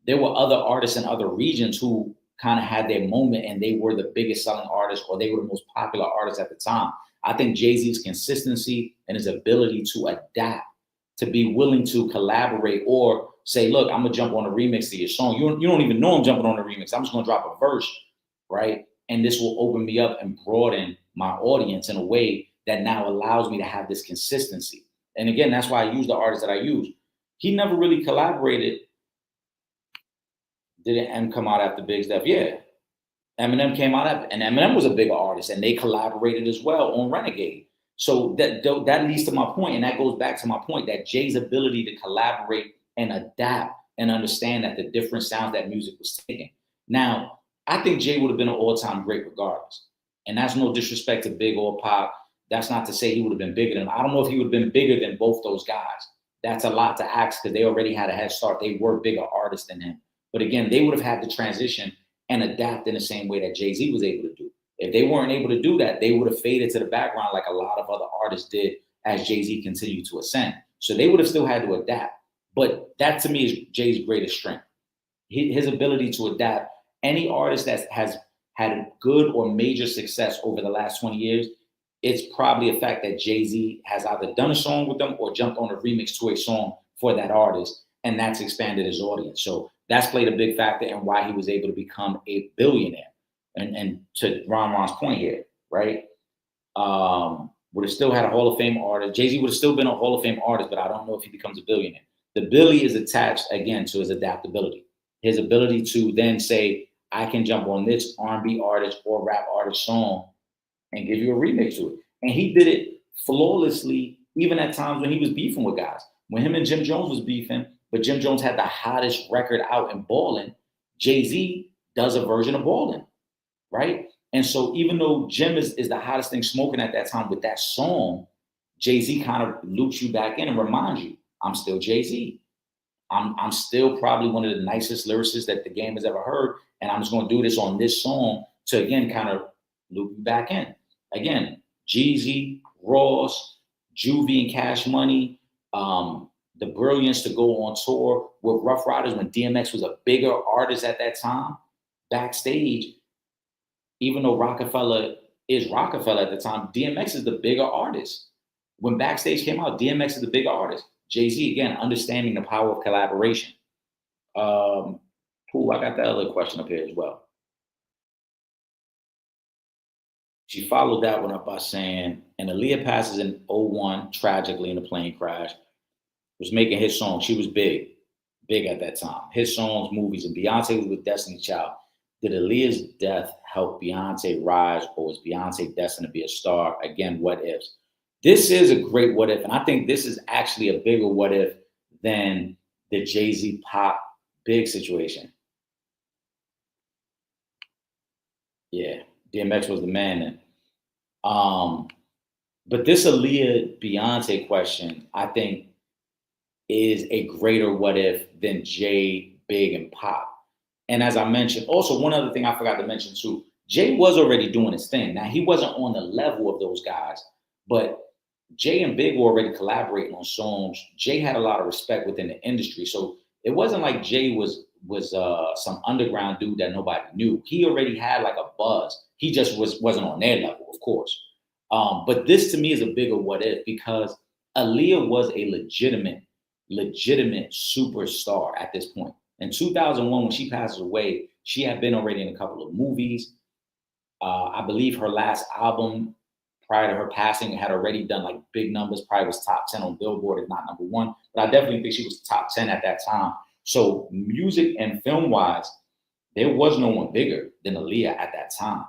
A: There were other artists in other regions who kind of had their moment and they were the biggest selling artists or they were the most popular artists at the time. I think Jay-Z's consistency and his ability to adapt, to be willing to collaborate or say, look, I'm gonna jump on a remix to your song. You don't even know I'm jumping on a remix. I'm just gonna drop a verse, right? And this will open me up and broaden my audience in a way that now allows me to have this consistency. And again, that's why I use the artists that I use. He never really collaborated. Didn't M come out after Big Steph? Yeah. Eminem came out after, and Eminem was a bigger artist and they collaborated as well on Renegade. So that leads to my point, and that goes back to my point that Jay's ability to collaborate and adapt and understand that the different sounds that music was taking. Now, I think Jay would have been an all-time great regardless. And that's no disrespect to Big or Pop. That's not to say he would have been bigger than, I don't know if he would have been bigger than both those guys. That's a lot to ask because they already had a head start. They were bigger artists than him. But again, they would have had to transition and adapt in the same way that Jay-Z was able to do. If they weren't able to do that, they would have faded to the background like a lot of other artists did as Jay-Z continued to ascend. So they would have still had to adapt. But that to me is Jay's greatest strength. His ability to adapt. Any artist that has had good or major success over the last 20 years, it's probably a fact that Jay-Z has either done a song with them or jumped on a remix to a song for that artist, and that's expanded his audience. So that's played a big factor in why he was able to become a billionaire. And to Ron's point here, right? would have still had a Hall of Fame artist. Jay-Z would have still been a Hall of Fame artist, but I don't know if he becomes a billionaire. The Billy is attached, again, to his adaptability. His ability to then say, I can jump on this R&B artist or rap artist song and give you a remix to it. And he did it flawlessly, even at times when he was beefing with guys. When him and Jim Jones was beefing, but Jim Jones had the hottest record out in Ballin', Jay-Z does a version of Ballin', right? And so even though Jim is the hottest thing smoking at that time with that song, Jay-Z kind of loops you back in and reminds you, I'm still Jay-Z. I'm still probably one of the nicest lyricists that the game has ever heard. And I'm just going to do this on this song to, again, kind of loop you back in. Again, Jeezy, Ross, Juvie and Cash Money, the brilliance to go on tour with Rough Riders when DMX was a bigger artist at that time, backstage, even though Rockefeller is Rockefeller at the time, DMX is the bigger artist. When Backstage came out, DMX is the bigger artist. Jay-Z, again, understanding the power of collaboration. I got that other question up here as well. She followed that one up by saying, and Aaliyah passes in 01, tragically in a plane crash, was making hit songs. She was big at that time. Hit songs, movies, and Beyonce was with Destiny Child. Did Aaliyah's death help Beyonce rise, or was Beyonce destined to be a star? Again, what ifs? This is a great what if, and I think this is actually a bigger what if than the Jay-Z Pop Big situation. Yeah, DMX was the man then. But this Aaliyah Beyonce question, I think, is a greater what if than Jay, Big, and Pop. And as I mentioned, also one other thing I forgot to mention too, Jay was already doing his thing. Now he wasn't on the level of those guys, but Jay and Big were already collaborating on songs. Jay had a lot of respect within the industry, so it wasn't like Jay was some underground dude that nobody knew. He already had like a buzz. He just wasn't on their level, of course. But this to me is a bigger what if, because Aaliyah was a legitimate superstar at this point. In 2001, when she passes away, she had been already in a couple of movies. I believe her last album prior to her passing had already done like big numbers, probably was top 10 on Billboard, if not number one. But I definitely think she was top 10 at that time. So music and film-wise, there was no one bigger than Aaliyah at that time.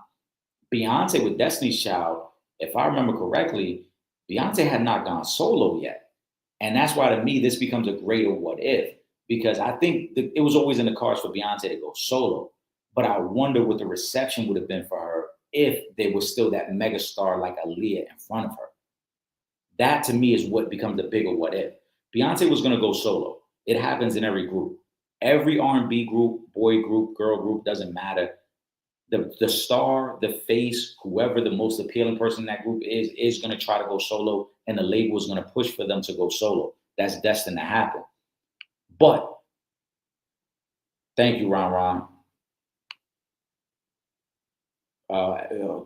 A: Beyonce with Destiny's Child, if I remember correctly, Beyonce had not gone solo yet. And that's why to me, this becomes a greater what if, because I think it was always in the cards for Beyonce to go solo. But I wonder what the reception would have been for her if there was still that megastar like Aaliyah in front of her. That to me is what becomes the bigger what if. Beyonce was going to go solo. It happens in every group. Every R&B group, boy group, girl group, doesn't matter. The star, the face, whoever the most appealing person in that group is going to try to go solo, and the label is going to push for them to go solo. That's destined to happen. But thank you, Ron.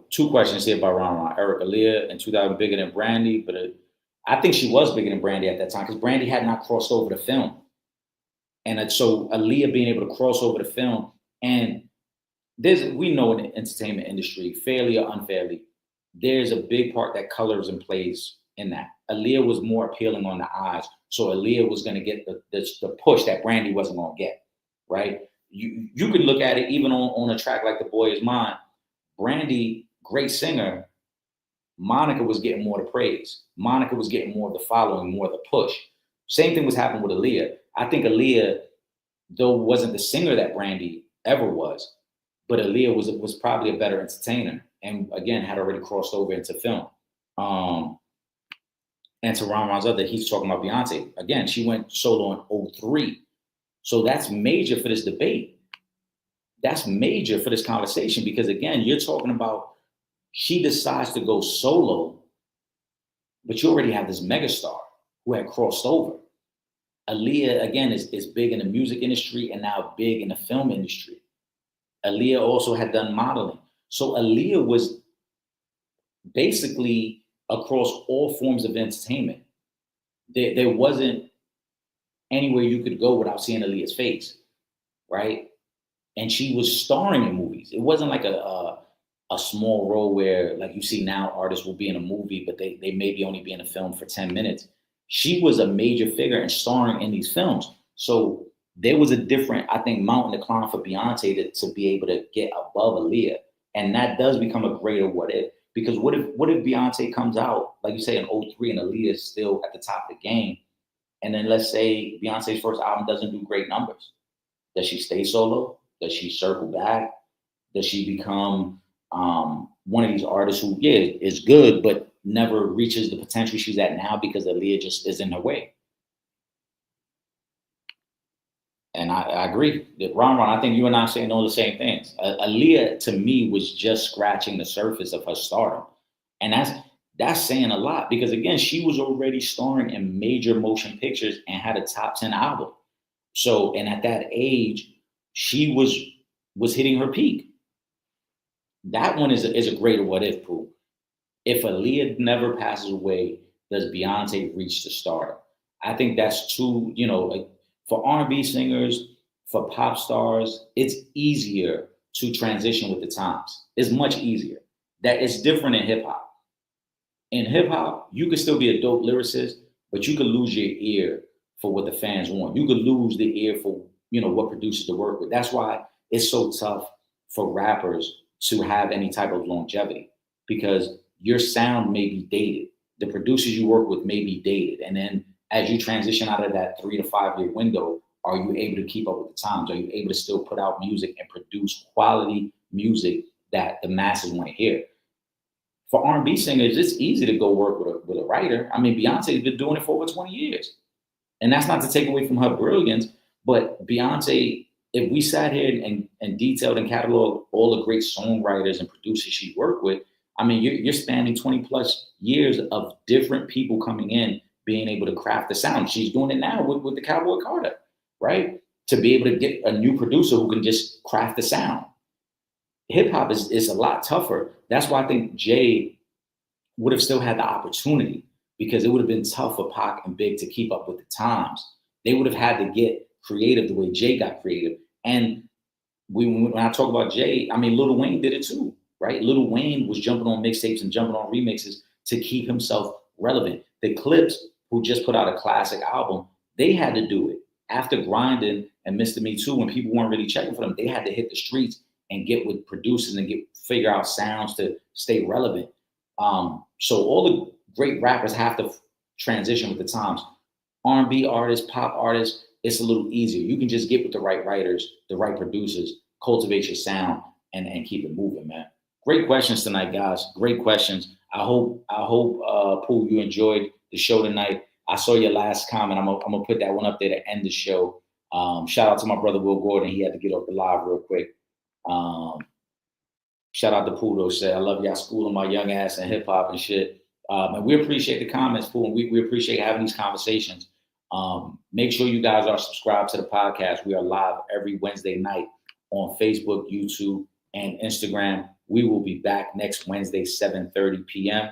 A: Two questions here by Ron. Eric, Aaliyah in 2000 bigger than Brandy, but I think she was bigger than Brandy at that time because Brandy had not crossed over the film. And so Aaliyah being able to cross over the film, and we know in the entertainment industry, fairly or unfairly, there's a big part that colors and plays in that. Aaliyah was more appealing on the eyes, so Aaliyah was going to get the push that Brandy wasn't going to get, right? You could look at it even on a track like The Boy Is Mine. Brandy, great singer, Monica was getting more of the praise. Monica was getting more of the following, more of the push. Same thing was happening with Aaliyah. I think Aaliyah, though wasn't the singer that Brandy ever was, but Aaliyah was probably a better entertainer, and again had already crossed over into film. And to Ron's other, he's talking about Beyonce. Again, she went solo in 03. So that's major for this debate. That's major for this conversation because again, you're talking about she decides to go solo, but you already have this megastar who had crossed over. Aaliyah, again, is big in the music industry and now big in the film industry. Aaliyah also had done modeling. So Aaliyah was basically across all forms of entertainment. There wasn't anywhere you could go without seeing Aaliyah's face, right? And she was starring in movies. It wasn't like a a small role where, like you see now, artists will be in a movie, but they maybe only be in a film for 10 minutes. She was a major figure and starring in these films. So there was a different, I think, mountain to climb for Beyonce to be able to get above Aaliyah. And that does become a greater what if. Because what if Beyonce comes out, like you say, in '03 and Aaliyah is still at the top of the game? And then let's say Beyonce's first album doesn't do great numbers. Does she stay solo? Does she circle back? Does she become one of these artists who, yeah, is good, but never reaches the potential she's at now because Aaliyah just is in her way? And I agree. Ron, I think you and I saying all the same things. Aaliyah, to me, was just scratching the surface of her stardom. And that's saying a lot because, again, she was already starring in major motion pictures and had a top 10 album. So, and at that age, she was hitting her peak. That one is a greater what if, Pooh. If Aaliyah never passes away, does Beyonce reach the stardom? I think that's too, like, for R&B singers, for pop stars, it's easier to transition with the times. It's much easier. That it's different in hip hop. In hip hop, you could still be a dope lyricist, but you could lose your ear for what the fans want. You could lose the ear for, what producers to work with. That's why it's so tough for rappers to have any type of longevity because your sound may be dated. The producers you work with may be dated. And then as you transition out of that 3 to 5 year window, are you able to keep up with the times? Are you able to still put out music and produce quality music that the masses want to hear? For R&B singers, it's easy to go work with a writer. I mean, Beyonce's been doing it for over 20 years. And that's not to take away from her brilliance, but Beyonce, if we sat here and detailed and cataloged all the great songwriters and producers she worked with, I mean, you're spanning 20 plus years of different people coming in, being able to craft the sound. She's doing it now with the Cowboy Carter, right? To be able to get a new producer who can just craft the sound. Hip hop is a lot tougher. That's why I think Jay would have still had the opportunity because it would have been tough for Pac and Big to keep up with the times. They would have had to get creative the way Jay got creative. And when I talk about Jay, I mean, Lil Wayne did it too, right? Lil Wayne was jumping on mixtapes and jumping on remixes to keep himself relevant. The Clips, who just put out a classic album, they had to do it. After Grinding and Mr. Me Too, when people weren't really checking for them, they had to hit the streets and get with producers and figure out sounds to stay relevant. So all the great rappers have to transition with the times. R&B artists, pop artists, it's a little easier. You can just get with the right writers, the right producers, cultivate your sound, and keep it moving, man. Great questions tonight, guys. Great questions. I hope, Pooh, you enjoyed the show tonight. I saw your last comment. I'm gonna put that one up there to end the show. Shout out to my brother Will Gordon. He had to get off the live real quick. Shout out to Pooh, though, said, I love y'all schooling my young ass in hip hop and shit. And we appreciate the comments, Pooh, and we appreciate having these conversations. Make sure you guys are subscribed to the podcast. We are live every Wednesday night on Facebook, YouTube, and Instagram. We will be back next Wednesday, 7:30 p.m.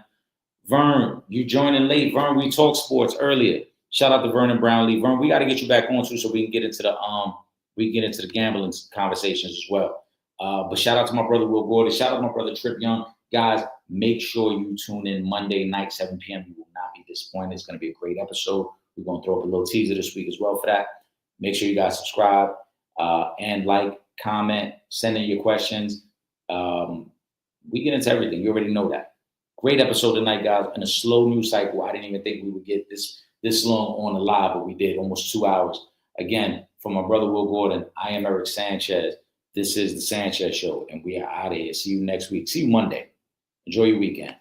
A: Vern, you joining late. Vern, we talked sports earlier. Shout out to Vernon Brownlee. Vern, we got to get you back on too, so we can get into the gambling conversations as well. But shout out to my brother Will Gordon. Shout out to my brother Trip Young. Guys, make sure you tune in Monday night, 7 p.m. You will not be disappointed. It's going to be a great episode. We're going to throw up a little teaser this week as well for that. Make sure you guys subscribe and like, comment, send in your questions. We get into everything. You already know that. Great episode tonight, guys. In a slow news cycle, I didn't even think we would get this long on the live, but we did, almost 2 hours. Again, for my brother Will Gordon, I am Eric Sanchez. This is the Sanchez Show, and we are out of here. See you next week. See you Monday. Enjoy your weekend.